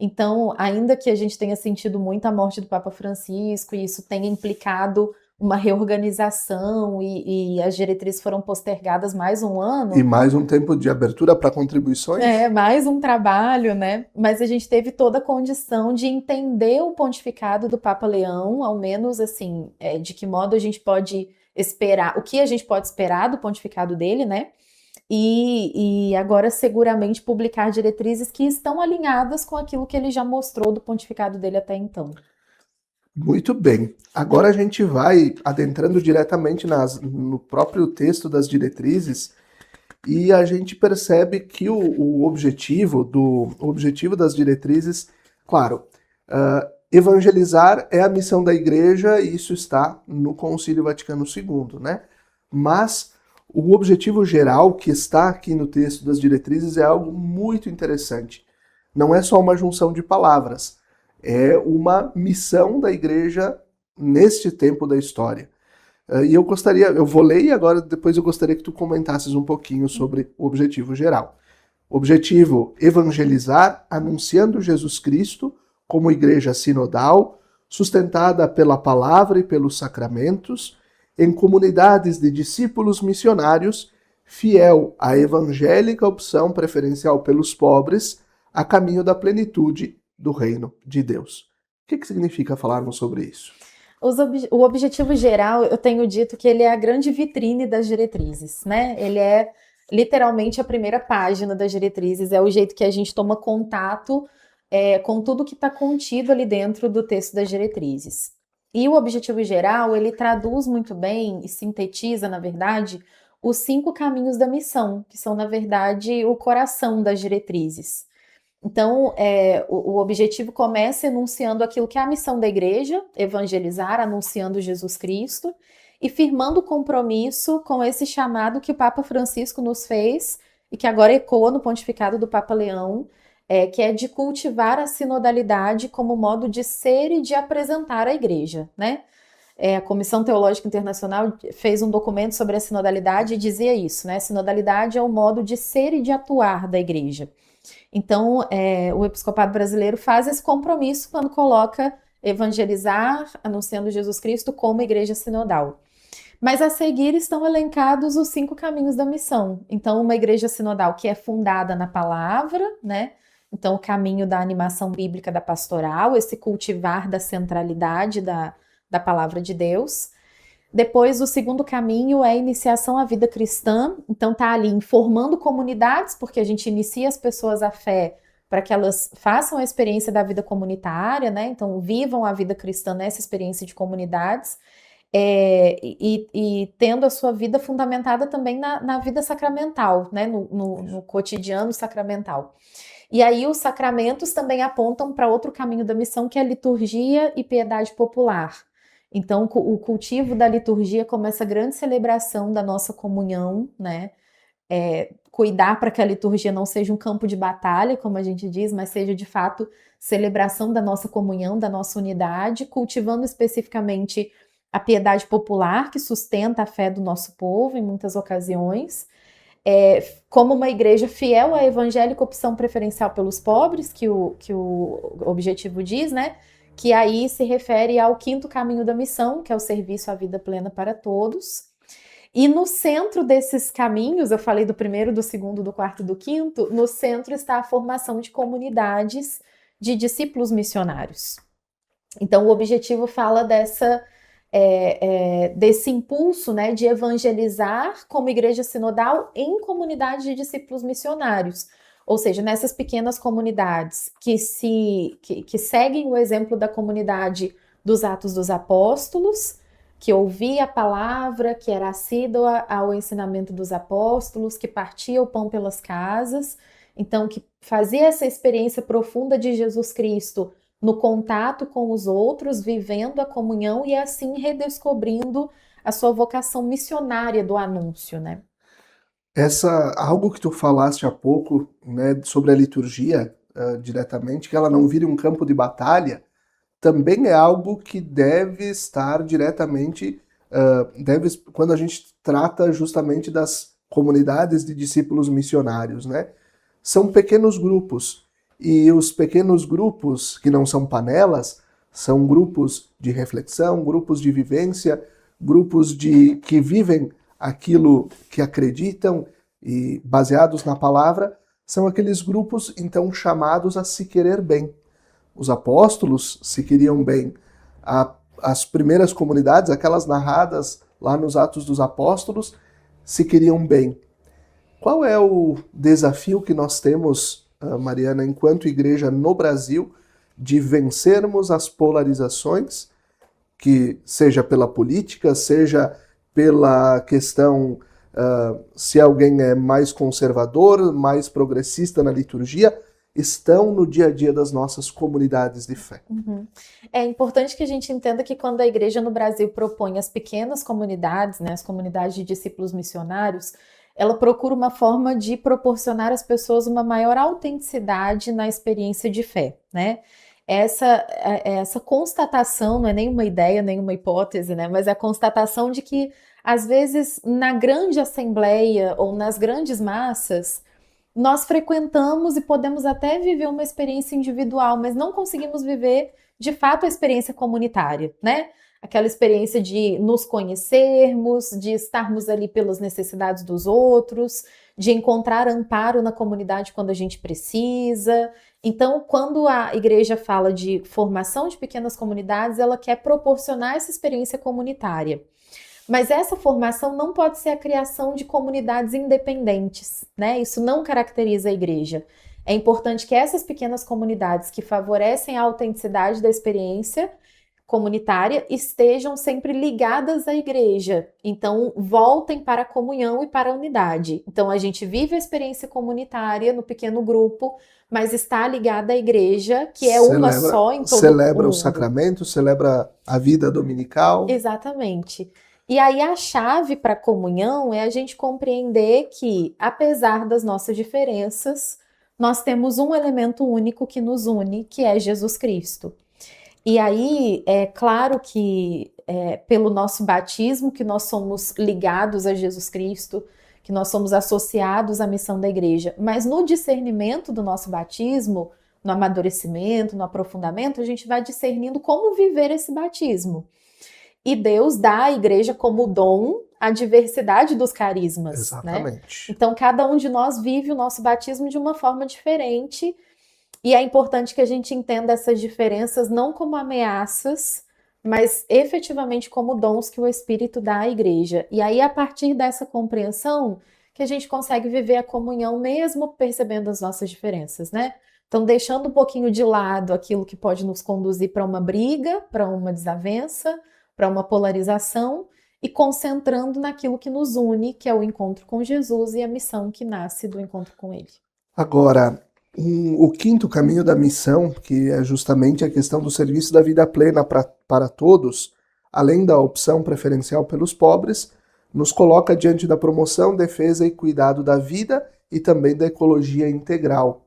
Então, ainda que a gente tenha sentido muito a morte do Papa Francisco, e isso tenha implicado uma reorganização e as diretrizes foram postergadas mais um ano. E mais um tempo de abertura para contribuições? Mais um trabalho, né? Mas a gente teve toda a condição de entender o pontificado do Papa Leão, ao menos assim, de que modo a gente pode esperar, o que a gente pode esperar do pontificado dele, né? E agora seguramente publicar diretrizes que estão alinhadas com aquilo que ele já mostrou do pontificado dele até então. Muito bem. Agora a gente vai adentrando diretamente no próprio texto das diretrizes e a gente percebe que o objetivo das diretrizes, claro, evangelizar é a missão da Igreja e isso está no Concílio Vaticano II, né? Mas o objetivo geral que está aqui no texto das diretrizes é algo muito interessante. Não é só uma junção de palavras. É uma missão da Igreja neste tempo da história. E eu vou ler e agora depois eu gostaria que tu comentasses um pouquinho sobre o objetivo geral. Objetivo: evangelizar, anunciando Jesus Cristo como Igreja sinodal, sustentada pela palavra e pelos sacramentos, em comunidades de discípulos missionários, fiel à evangélica opção preferencial pelos pobres, a caminho da plenitude do reino de Deus. O que significa falarmos sobre isso? O objetivo geral, eu tenho dito que ele é a grande vitrine das diretrizes, né? Ele é literalmente a primeira página das diretrizes, é o jeito que a gente toma contato com tudo que está contido ali dentro do texto das diretrizes. E o objetivo geral, ele traduz muito bem e sintetiza, na verdade, os 5 caminhos da missão, que são, na verdade, o coração das diretrizes. Então, o objetivo começa enunciando aquilo que é a missão da Igreja, evangelizar, anunciando Jesus Cristo, e firmando o compromisso com esse chamado que o Papa Francisco nos fez, e que agora ecoa no pontificado do Papa Leão, que é de cultivar a sinodalidade como modo de ser e de apresentar a Igreja, né? A Comissão Teológica Internacional fez um documento sobre a sinodalidade e dizia isso, né? Sinodalidade é o modo de ser e de atuar da Igreja. Então, o episcopado brasileiro faz esse compromisso quando coloca evangelizar, anunciando Jesus Cristo como igreja sinodal. Mas a seguir estão elencados os 5 caminhos da missão. Então, uma igreja sinodal que é fundada na palavra, né? Então, o caminho da animação bíblica da pastoral, esse cultivar da centralidade da palavra de Deus. Depois, o segundo caminho é a iniciação à vida cristã. Então, tá ali informando comunidades, porque a gente inicia as pessoas à fé para que elas façam a experiência da vida comunitária, né? Então, vivam a vida cristã nessa experiência de comunidades, e tendo a sua vida fundamentada também na vida sacramental, né? No cotidiano sacramental. E aí, os sacramentos também apontam para outro caminho da missão, que é a liturgia e piedade popular. Então, o cultivo da liturgia como essa grande celebração da nossa comunhão, né? Cuidar para que a liturgia não seja um campo de batalha, como a gente diz, mas seja de fato celebração da nossa comunhão, da nossa unidade, cultivando especificamente a piedade popular, que sustenta a fé do nosso povo em muitas ocasiões, como uma igreja fiel à evangélica opção preferencial pelos pobres, que o objetivo diz, né? Que aí se refere ao 5º caminho da missão, que é o serviço à vida plena para todos. E no centro desses caminhos, eu falei do primeiro, do segundo, do quarto e do quinto, no centro está a formação de comunidades de discípulos missionários. Então, o objetivo fala desse impulso, né, de evangelizar como igreja sinodal em comunidades de discípulos missionários. Ou seja, nessas pequenas comunidades que seguem o exemplo da comunidade dos Atos dos Apóstolos, que ouvia a palavra, que era assídua ao ensinamento dos apóstolos, que partia o pão pelas casas, então que fazia essa experiência profunda de Jesus Cristo no contato com os outros, vivendo a comunhão e assim redescobrindo a sua vocação missionária do anúncio, né? Algo que tu falaste há pouco, né, sobre a liturgia, diretamente, que ela não vire um campo de batalha, também é algo que deve estar diretamente, quando a gente trata justamente das comunidades de discípulos missionários, né? São pequenos grupos, E os pequenos grupos, que não são panelas, são grupos de reflexão, grupos de vivência, grupos que vivem aquilo que acreditam e baseados na palavra, são aqueles grupos então chamados a se querer bem. Os apóstolos se queriam bem. As primeiras comunidades, aquelas narradas lá nos Atos dos Apóstolos, se queriam bem. Qual é o desafio que nós temos, Mariana, enquanto igreja no Brasil, de vencermos as polarizações, que seja pela política, seja pela questão se alguém é mais conservador, mais progressista na liturgia, estão no dia a dia das nossas comunidades de fé. É importante que a gente entenda que quando a igreja no Brasil propõe as pequenas comunidades, né, as comunidades de discípulos missionários, ela procura uma forma de proporcionar às pessoas uma maior autenticidade na experiência de fé, né? Essa constatação não é nenhuma ideia, nenhuma hipótese, né? Mas é a constatação de que, às vezes, na grande assembleia ou nas grandes massas, nós frequentamos e podemos até viver uma experiência individual, mas não conseguimos viver, de fato, a experiência comunitária, né? Aquela experiência de nos conhecermos, de estarmos ali pelas necessidades dos outros, de encontrar amparo na comunidade quando a gente precisa. Então, quando a igreja fala de formação de pequenas comunidades, ela quer proporcionar essa experiência comunitária. Mas essa formação não pode ser a criação de comunidades independentes, né? Isso não caracteriza a igreja. É importante que essas pequenas comunidades que favorecem a autenticidade da experiência comunitária estejam sempre ligadas à igreja. Então, voltem para a comunhão e para a unidade. Então, a gente vive a experiência comunitária no pequeno grupo, mas está ligada à igreja, que é uma só em todo mundo. Celebra o sacramento, celebra a vida dominical. Exatamente. E aí a chave para a comunhão é a gente compreender que, apesar das nossas diferenças, nós temos um elemento único que nos une, que é Jesus Cristo. E aí, é claro que pelo nosso batismo, que nós somos ligados a Jesus Cristo, que nós somos associados à missão da igreja, mas no discernimento do nosso batismo, no amadurecimento, no aprofundamento, a gente vai discernindo como viver esse batismo. E Deus dá à igreja como dom a diversidade dos carismas. Exatamente. Né? Então, cada um de nós vive o nosso batismo de uma forma diferente. E é importante que a gente entenda essas diferenças não como ameaças, mas efetivamente como dons que o Espírito dá à igreja. E aí, a partir dessa compreensão, que a gente consegue viver a comunhão mesmo percebendo as nossas diferenças, né? Então, deixando um pouquinho de lado aquilo que pode nos conduzir para uma briga, para uma desavença, para uma polarização, e concentrando naquilo que nos une, que é o encontro com Jesus e a missão que nasce do encontro com Ele. Agora, o quinto caminho da missão, que é justamente a questão do serviço da vida plena para todos, além da opção preferencial pelos pobres, nos coloca diante da promoção, defesa e cuidado da vida e também da ecologia integral.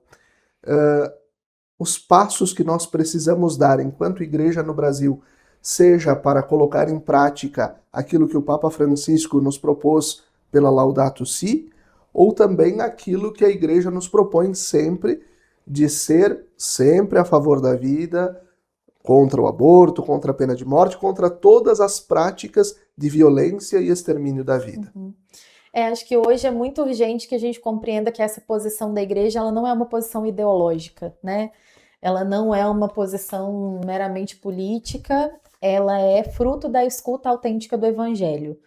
Os passos que nós precisamos dar enquanto igreja no Brasil, seja para colocar em prática aquilo que o Papa Francisco nos propôs pela Laudato Si, ou também aquilo que a igreja nos propõe sempre, de ser sempre a favor da vida, contra o aborto, contra a pena de morte, contra todas as práticas de violência e extermínio da vida. Acho que hoje é muito urgente que a gente compreenda que essa posição da igreja, ela não é uma posição ideológica, né? Ela não é uma posição meramente política, ela é fruto da escuta autêntica do Evangelho.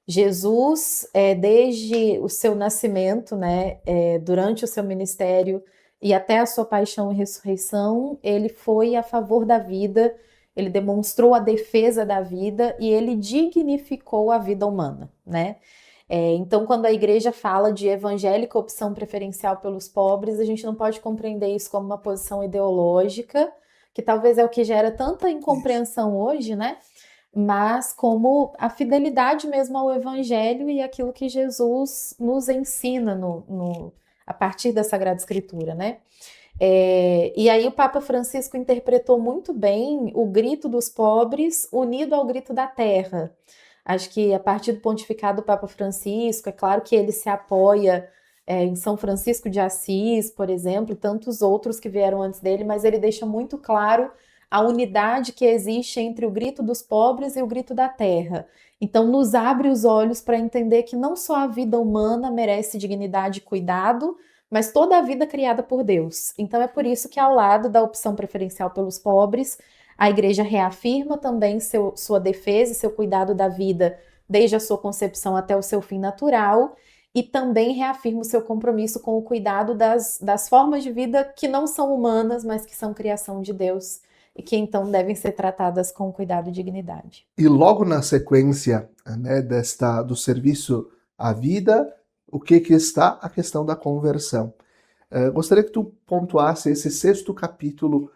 Jesus, desde o seu nascimento, né, durante o seu ministério e até a sua paixão e ressurreição, ele foi a favor da vida, ele demonstrou a defesa da vida e ele dignificou a vida humana, né? Então, quando a igreja fala de evangélica opção preferencial pelos pobres, a gente não pode compreender isso como uma posição ideológica, que talvez é o que gera tanta incompreensão hoje, né? Mas como a fidelidade mesmo ao Evangelho e aquilo que Jesus nos ensina a partir da Sagrada Escritura, né? E aí o Papa Francisco interpretou muito bem o grito dos pobres unido ao grito da terra. Acho que a partir do pontificado do Papa Francisco, é claro que ele se apoia em São Francisco de Assis, por exemplo, tantos outros que vieram antes dele, mas ele deixa muito claro a unidade que existe entre o grito dos pobres e o grito da terra. Então, nos abre os olhos para entender que não só a vida humana merece dignidade e cuidado, mas toda a vida criada por Deus. Então, é por isso que, ao lado da opção preferencial pelos pobres, a Igreja reafirma também sua defesa e seu cuidado da vida desde a sua concepção até o seu fim natural, e também reafirma o seu compromisso com o cuidado das formas de vida que não são humanas, mas que são criação de Deus, e que então devem ser tratadas com cuidado e dignidade. E logo na sequência, né, do serviço à vida, o que está a questão da conversão. Gostaria que tu pontuasse esse 6º capítulo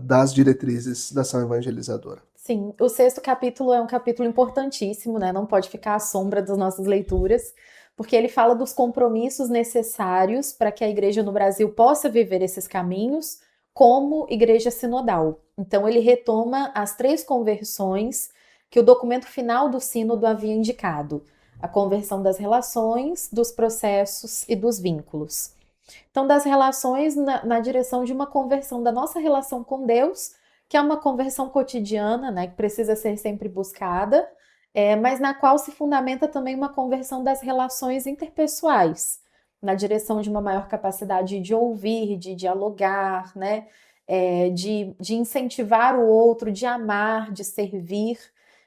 das diretrizes da ação evangelizadora. Sim, o 6º capítulo é um capítulo importantíssimo, né? Não pode ficar à sombra das nossas leituras, porque ele fala dos compromissos necessários para que a igreja no Brasil possa viver esses caminhos como igreja sinodal. Então, ele retoma as 3 conversões que o documento final do sínodo havia indicado: a conversão das relações, dos processos e dos vínculos. Então, das relações na direção de uma conversão da nossa relação com Deus, que é uma conversão cotidiana, né, que precisa ser sempre buscada, mas na qual se fundamenta também uma conversão das relações interpessoais, na direção de uma maior capacidade de ouvir, de dialogar, né, de incentivar o outro, de amar, de servir.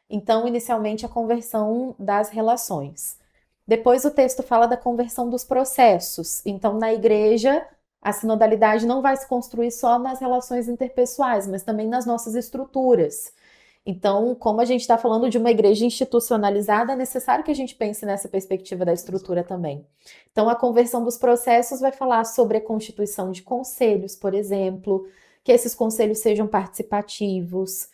Então, inicialmente, a conversão das relações. Depois o texto fala da conversão dos processos. Então, na igreja, a sinodalidade não vai se construir só nas relações interpessoais, mas também nas nossas estruturas. Então, como a gente está falando de uma igreja institucionalizada, é necessário que a gente pense nessa perspectiva da estrutura também. Então, a conversão dos processos vai falar sobre a constituição de conselhos, por exemplo, que esses conselhos sejam participativos,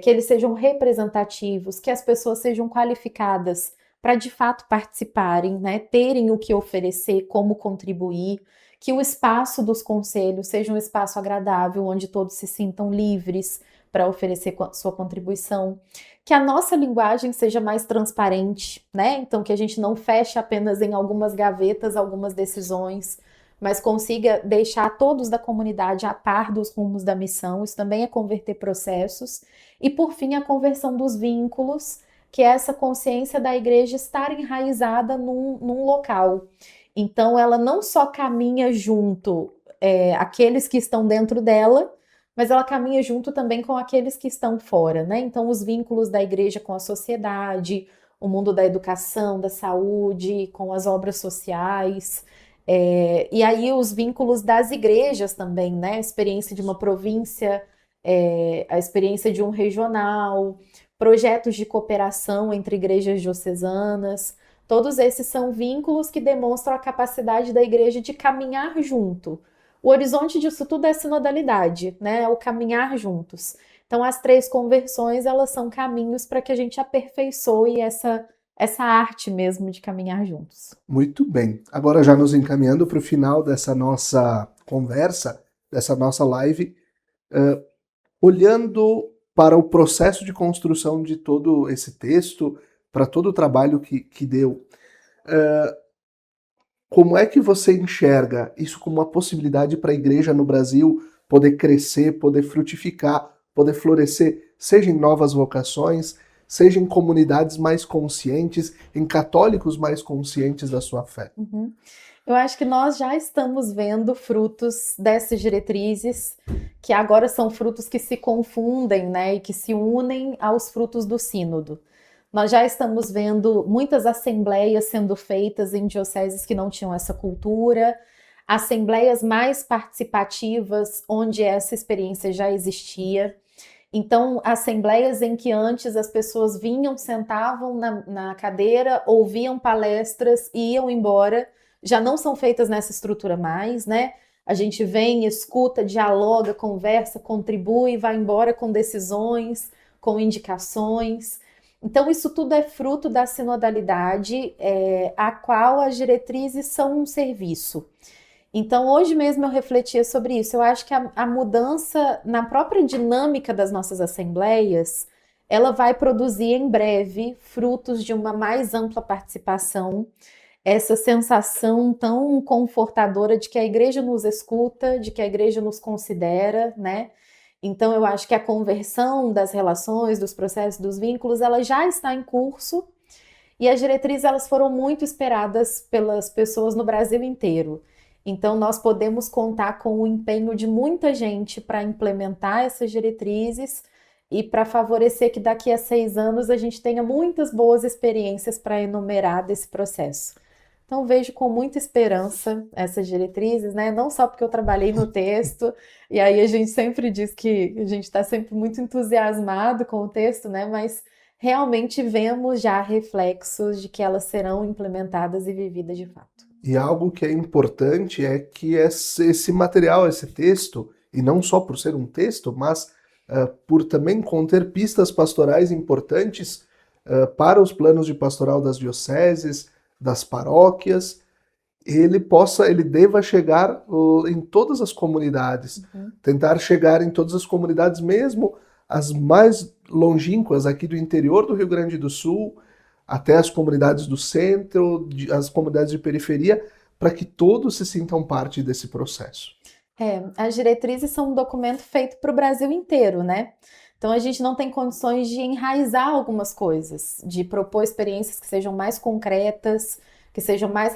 que eles sejam representativos, que as pessoas sejam qualificadas para de fato participarem, né, terem o que oferecer, como contribuir, que o espaço dos conselhos seja um espaço agradável, onde todos se sintam livres para oferecer sua contribuição, que a nossa linguagem seja mais transparente, né? Então, que a gente não feche apenas em algumas gavetas algumas decisões, mas consiga deixar todos da comunidade a par dos rumos da missão. Isso também é converter processos. E, por fim, a conversão dos vínculos, que é essa consciência da igreja estar enraizada num local. Então, ela não só caminha junto aqueles que estão dentro dela, mas ela caminha junto também com aqueles que estão fora, né? Então, os vínculos da igreja com a sociedade, o mundo da educação, da saúde, com as obras sociais, e aí os vínculos das igrejas também, né? A experiência de uma província, a experiência de um regional, projetos de cooperação entre igrejas diocesanas. Todos esses são vínculos que demonstram a capacidade da igreja de caminhar junto. O horizonte disso tudo é a sinodalidade, né? O caminhar juntos. Então, as 3 conversões, elas são caminhos para que a gente aperfeiçoe essa arte mesmo de caminhar juntos. Muito bem. Agora, já nos encaminhando para o final dessa nossa conversa, dessa nossa live, olhando para o processo de construção de todo esse texto, para todo o trabalho que deu, como é que você enxerga isso como uma possibilidade para a igreja no Brasil poder crescer, poder frutificar, poder florescer, seja em novas vocações, seja em comunidades mais conscientes, em católicos mais conscientes da sua fé? Uhum. Eu acho que nós já estamos vendo frutos dessas diretrizes, que agora são frutos que se confundem, né, e que se unem aos frutos do sínodo. Nós já estamos vendo muitas assembleias sendo feitas em dioceses que não tinham essa cultura, assembleias mais participativas, onde essa experiência já existia. Então, assembleias em que antes as pessoas vinham, sentavam na cadeira, ouviam palestras e iam embora, já não são feitas nessa estrutura mais, né? A gente vem, escuta, dialoga, conversa, contribui, vai embora com decisões, com indicações. Então, isso tudo é fruto da sinodalidade, a qual as diretrizes são um serviço. Então, hoje mesmo eu refletia sobre isso. Eu acho que a mudança na própria dinâmica das nossas assembleias, ela vai produzir em breve frutos de uma mais ampla participação, essa sensação tão confortadora de que a igreja nos escuta, de que a igreja nos considera, né? Então eu acho que a conversão das relações, dos processos, dos vínculos, ela já está em curso, e as diretrizes elas foram muito esperadas pelas pessoas no Brasil inteiro. Então nós podemos contar com o empenho de muita gente para implementar essas diretrizes e para favorecer que daqui a 6 anos a gente tenha muitas boas experiências para enumerar desse processo. Então vejo com muita esperança essas diretrizes, né? Não só porque eu trabalhei no texto, e aí a gente sempre diz que a gente está sempre muito entusiasmado com o texto, né? Mas realmente vemos já reflexos de que elas serão implementadas e vividas de fato. E algo que é importante é que esse material, esse texto, e não só por ser um texto, mas por também conter pistas pastorais importantes para os planos de pastoral das dioceses, das paróquias, ele deva chegar em todas as comunidades, tentar chegar em todas as comunidades, mesmo as mais longínquas aqui do interior do Rio Grande do Sul, até as comunidades do centro, as comunidades de periferia, para que todos se sintam parte desse processo. As diretrizes são um documento feito para o Brasil inteiro, né? Então a gente não tem condições de enraizar algumas coisas, de propor experiências que sejam mais concretas, que sejam mais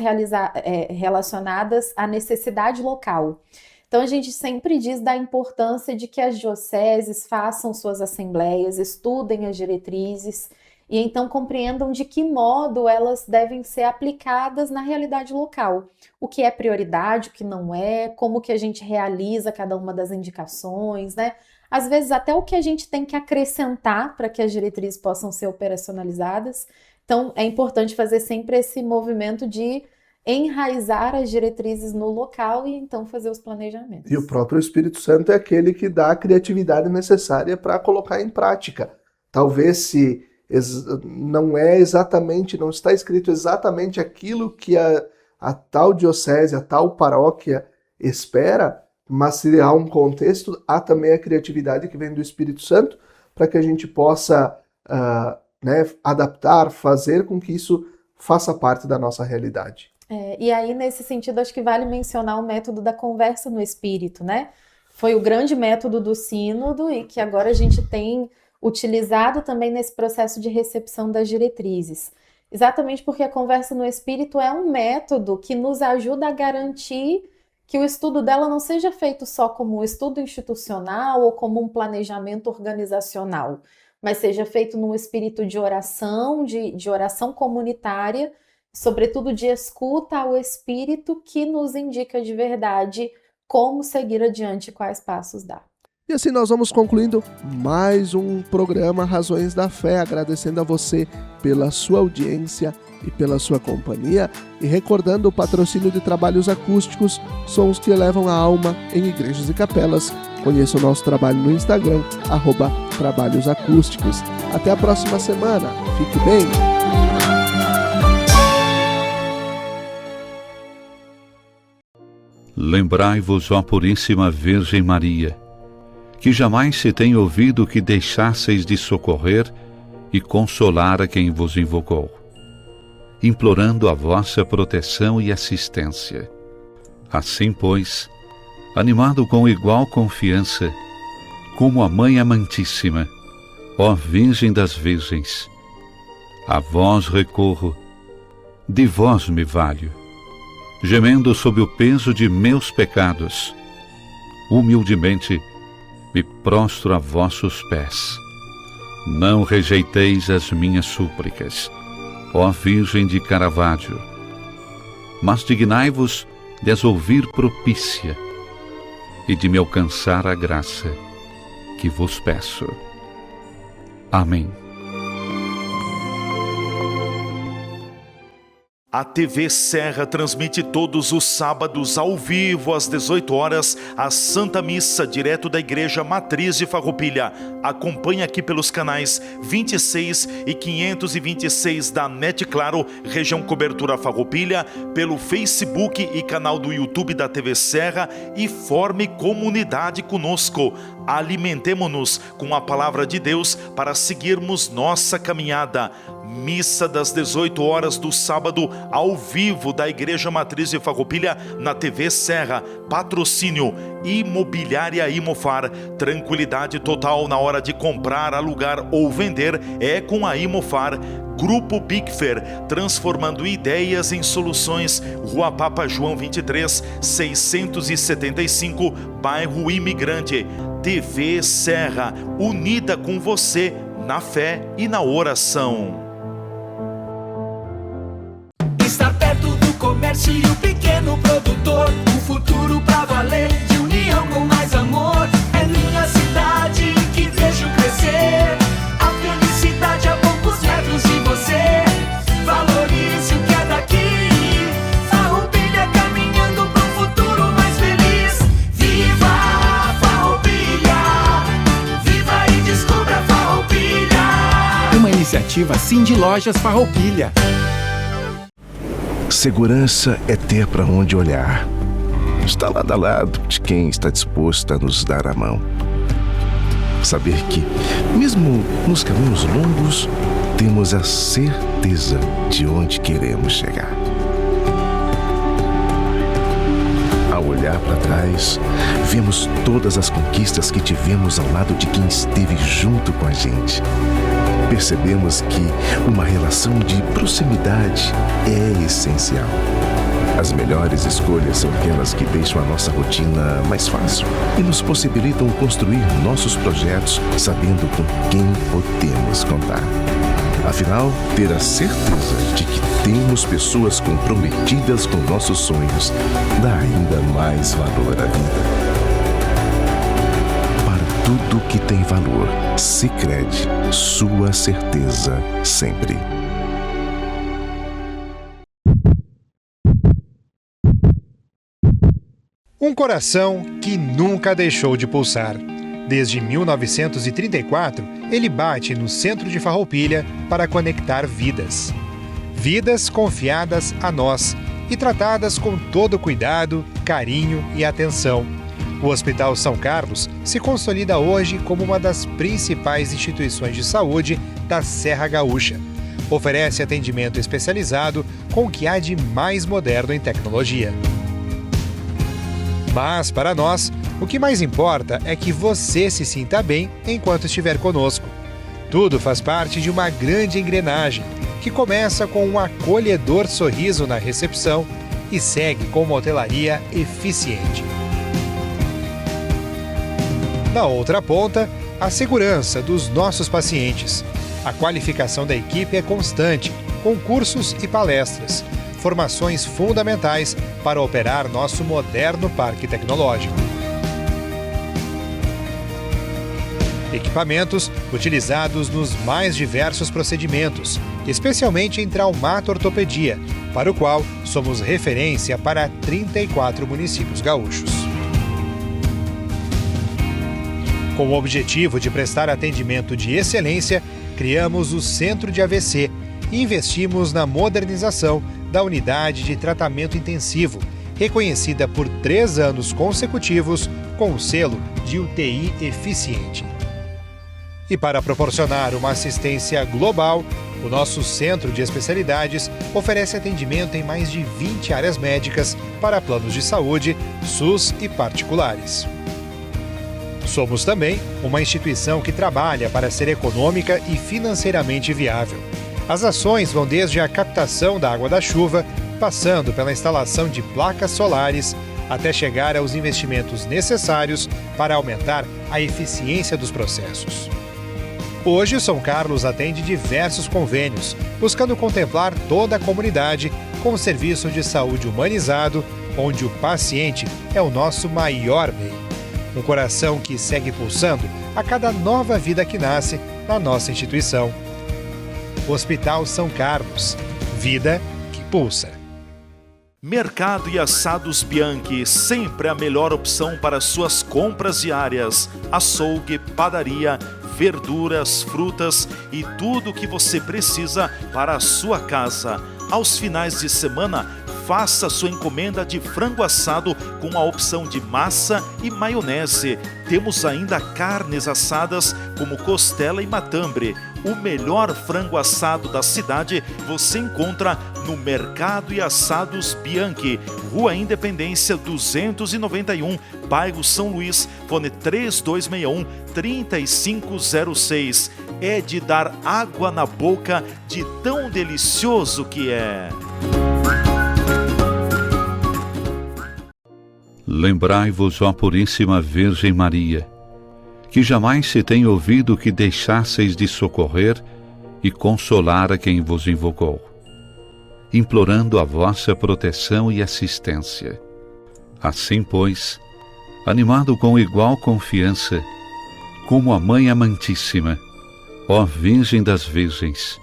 relacionadas à necessidade local. Então a gente sempre diz da importância de que as dioceses façam suas assembleias, estudem as diretrizes e então compreendam de que modo elas devem ser aplicadas na realidade local. O que é prioridade, o que não é, como que a gente realiza cada uma das indicações, né? Às vezes até o que a gente tem que acrescentar para que as diretrizes possam ser operacionalizadas. Então é importante fazer sempre esse movimento de enraizar as diretrizes no local e então fazer os planejamentos. E o próprio Espírito Santo é aquele que dá a criatividade necessária para colocar em prática. Talvez se não está escrito exatamente aquilo que a tal diocese, a tal paróquia espera, mas se há um contexto, há também a criatividade que vem do Espírito Santo para que a gente possa adaptar, fazer com que isso faça parte da nossa realidade. E aí, nesse sentido, acho que vale mencionar o método da conversa no Espírito, né? Foi o grande método do sínodo e que agora a gente tem utilizado também nesse processo de recepção das diretrizes. Exatamente porque a conversa no Espírito é um método que nos ajuda a garantir que o estudo dela não seja feito só como um estudo institucional ou como um planejamento organizacional, mas seja feito num espírito de oração, de oração comunitária, sobretudo de escuta ao Espírito que nos indica de verdade como seguir adiante e quais passos dar. E assim nós vamos concluindo mais um programa Razões da Fé, agradecendo a você pela sua audiência e pela sua companhia e recordando o patrocínio de trabalhos acústicos, sons que elevam a alma em igrejas e capelas. Conheça o nosso trabalho no Instagram, @trabalhosacústicos. Até a próxima semana. Fique bem! Lembrai-vos, ó Puríssima Virgem Maria, que jamais se tem ouvido que deixasseis de socorrer e consolar a quem vos invocou, implorando a vossa proteção e assistência. Assim, pois, animado com igual confiança, como a Mãe Amantíssima, ó Virgem das Virgens, a vós recorro, de vós me valho, gemendo sob o peso de meus pecados, humildemente me prostro a vossos pés. Não rejeiteis as minhas súplicas, ó Virgem de Caravaggio, mas dignai-vos de as ouvir propícia e de me alcançar a graça que vos peço. Amém. A TV Serra transmite todos os sábados ao vivo às 18 horas a Santa Missa direto da Igreja Matriz de Farroupilha. Acompanhe aqui pelos canais 26 e 526 da NET Claro, região cobertura Farroupilha, pelo Facebook e canal do YouTube da TV Serra e forme comunidade conosco. Alimentemo-nos com a palavra de Deus para seguirmos nossa caminhada. Missa das 18 horas do sábado, ao vivo da Igreja Matriz de Farroupilha na TV Serra. Patrocínio Imobiliária Imofar. Tranquilidade total na hora de comprar, alugar ou vender é com a Imofar. Grupo Bigfer, transformando ideias em soluções. Rua Papa João 23, 675, bairro Imigrante. TV Serra, unida com você na fé e na oração. Estar perto do comércio e o pequeno produtor, o futuro pra valer, de união com mais amor. É minha cidade que vejo crescer, a felicidade a poucos metros de você. Valorize o que é daqui, Farroupilha caminhando pro futuro mais feliz. Viva Farroupilha, viva e descubra Farroupilha. Uma iniciativa Cindy Lojas Farroupilha. Segurança é ter para onde olhar. Está lado a lado de quem está disposto a nos dar a mão. Saber que, mesmo nos caminhos longos, temos a certeza de onde queremos chegar. Ao olhar para trás, vemos todas as conquistas que tivemos ao lado de quem esteve junto com a gente. Percebemos que uma relação de proximidade é essencial. As melhores escolhas são aquelas que deixam a nossa rotina mais fácil e nos possibilitam construir nossos projetos sabendo com quem podemos contar. Afinal, ter a certeza de que temos pessoas comprometidas com nossos sonhos dá ainda mais valor à vida. Tudo que tem valor, Sicredi, sua certeza sempre. Um coração que nunca deixou de pulsar. Desde 1934, ele bate no centro de Farroupilha para conectar vidas. Vidas confiadas a nós e tratadas com todo cuidado, carinho e atenção. O Hospital São Carlos se consolida hoje como uma das principais instituições de saúde da Serra Gaúcha. Oferece atendimento especializado com o que há de mais moderno em tecnologia. Mas, para nós, o que mais importa é que você se sinta bem enquanto estiver conosco. Tudo faz parte de uma grande engrenagem, que começa com um acolhedor sorriso na recepção e segue com uma hotelaria eficiente. Na outra ponta, a segurança dos nossos pacientes. A qualificação da equipe é constante, com cursos e palestras, formações fundamentais para operar nosso moderno parque tecnológico. Equipamentos utilizados nos mais diversos procedimentos, especialmente em traumato-ortopedia, para o qual somos referência para 34 municípios gaúchos. Com o objetivo de prestar atendimento de excelência, criamos o Centro de AVC e investimos na modernização da unidade de tratamento intensivo, reconhecida por 3 anos consecutivos com o selo de UTI eficiente. E para proporcionar uma assistência global, o nosso Centro de Especialidades oferece atendimento em mais de 20 áreas médicas para planos de saúde, SUS e particulares. Somos também uma instituição que trabalha para ser econômica e financeiramente viável. As ações vão desde a captação da água da chuva, passando pela instalação de placas solares, até chegar aos investimentos necessários para aumentar a eficiência dos processos. Hoje, o São Carlos atende diversos convênios, buscando contemplar toda a comunidade com um serviço de saúde humanizado, onde o paciente é o nosso maior bem. Um coração que segue pulsando a cada nova vida que nasce na nossa instituição. Hospital São Carlos. Vida que pulsa. Mercado e Assados Bianchi, sempre a melhor opção para suas compras diárias. Açougue, padaria, verduras, frutas e tudo o que você precisa para a sua casa. Aos finais de semana, faça sua encomenda de frango assado com a opção de massa e maionese. Temos ainda carnes assadas como costela e matambre. O melhor frango assado da cidade você encontra no Mercado e Assados Bianchi, Rua Independência 291, bairro São Luís, fone 3261-3506. É de dar água na boca de tão delicioso que é. Lembrai-vos, ó Puríssima Virgem Maria, que jamais se tem ouvido que deixasseis de socorrer e consolar a quem vos invocou, implorando a vossa proteção e assistência. Assim, pois, animado com igual confiança, como a Mãe Amantíssima, ó Virgem das Virgens,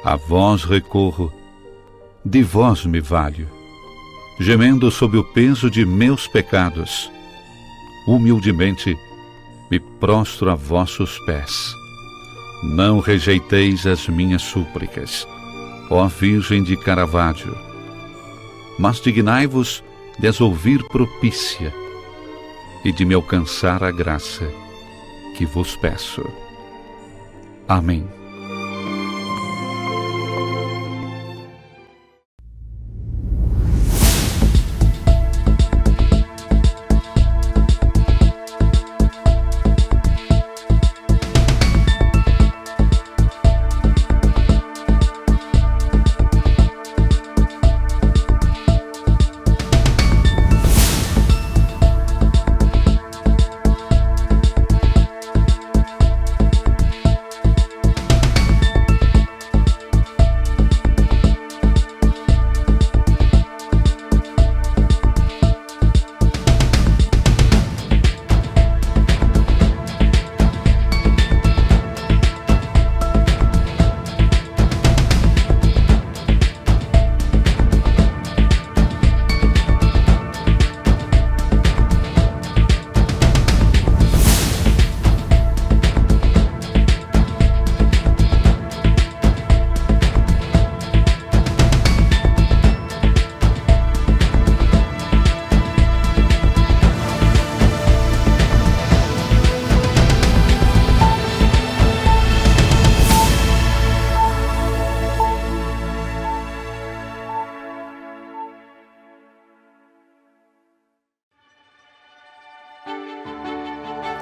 a vós recorro, de vós me valho, gemendo sob o peso de meus pecados, humildemente me prostro a vossos pés. Não rejeiteis as minhas súplicas, ó Virgem de Caravaggio, mas dignai-vos de as ouvir propícia e de me alcançar a graça que vos peço. Amém.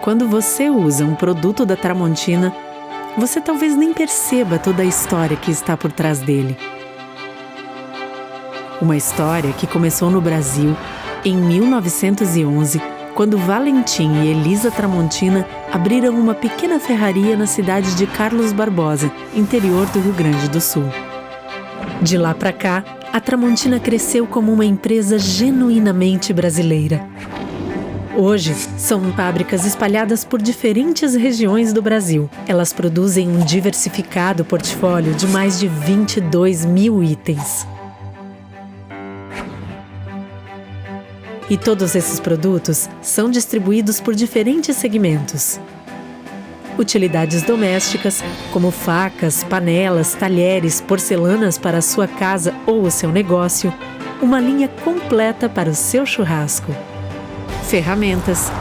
Quando você usa um produto da Tramontina, você talvez nem perceba toda a história que está por trás dele. Uma história que começou no Brasil em 1911, quando Valentim e Elisa Tramontina abriram uma pequena ferraria na cidade de Carlos Barbosa, interior do Rio Grande do Sul. De lá para cá, a Tramontina cresceu como uma empresa genuinamente brasileira. Hoje, são fábricas espalhadas por diferentes regiões do Brasil. Elas produzem um diversificado portfólio de mais de 22 mil itens. E todos esses produtos são distribuídos por diferentes segmentos. Utilidades domésticas, como facas, panelas, talheres, porcelanas para a sua casa ou o seu negócio, uma linha completa para o seu churrasco. Ferramentas,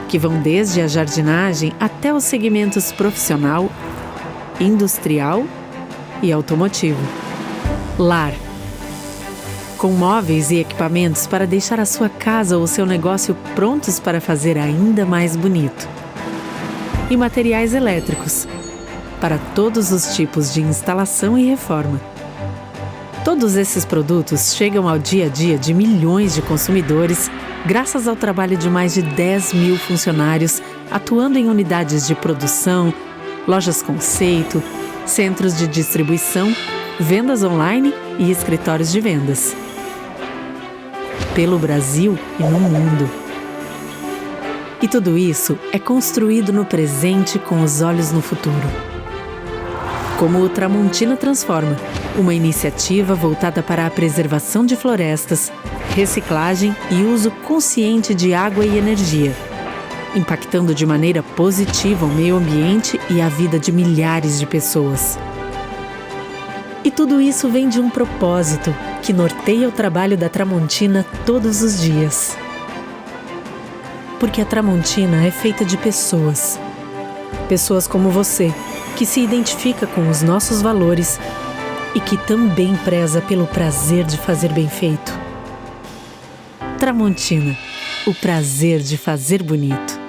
que vão desde a jardinagem até os segmentos profissional, industrial e automotivo. Lar, com móveis e equipamentos para deixar a sua casa ou seu negócio prontos para fazer ainda mais bonito. E materiais elétricos, para todos os tipos de instalação e reforma. Todos esses produtos chegam ao dia a dia de milhões de consumidores graças ao trabalho de mais de 10 mil funcionários atuando em unidades de produção, lojas conceito, centros de distribuição, vendas online e escritórios de vendas. Pelo Brasil e no mundo. E tudo isso é construído no presente com os olhos no futuro. Como o Tramontina Transforma, uma iniciativa voltada para a preservação de florestas, reciclagem e uso consciente de água e energia, impactando de maneira positiva o meio ambiente e a vida de milhares de pessoas. E tudo isso vem de um propósito que norteia o trabalho da Tramontina todos os dias. Porque a Tramontina é feita de pessoas. Pessoas como você, que se identifica com os nossos valores e que também preza pelo prazer de fazer bem feito. Tramontina, o prazer de fazer bonito.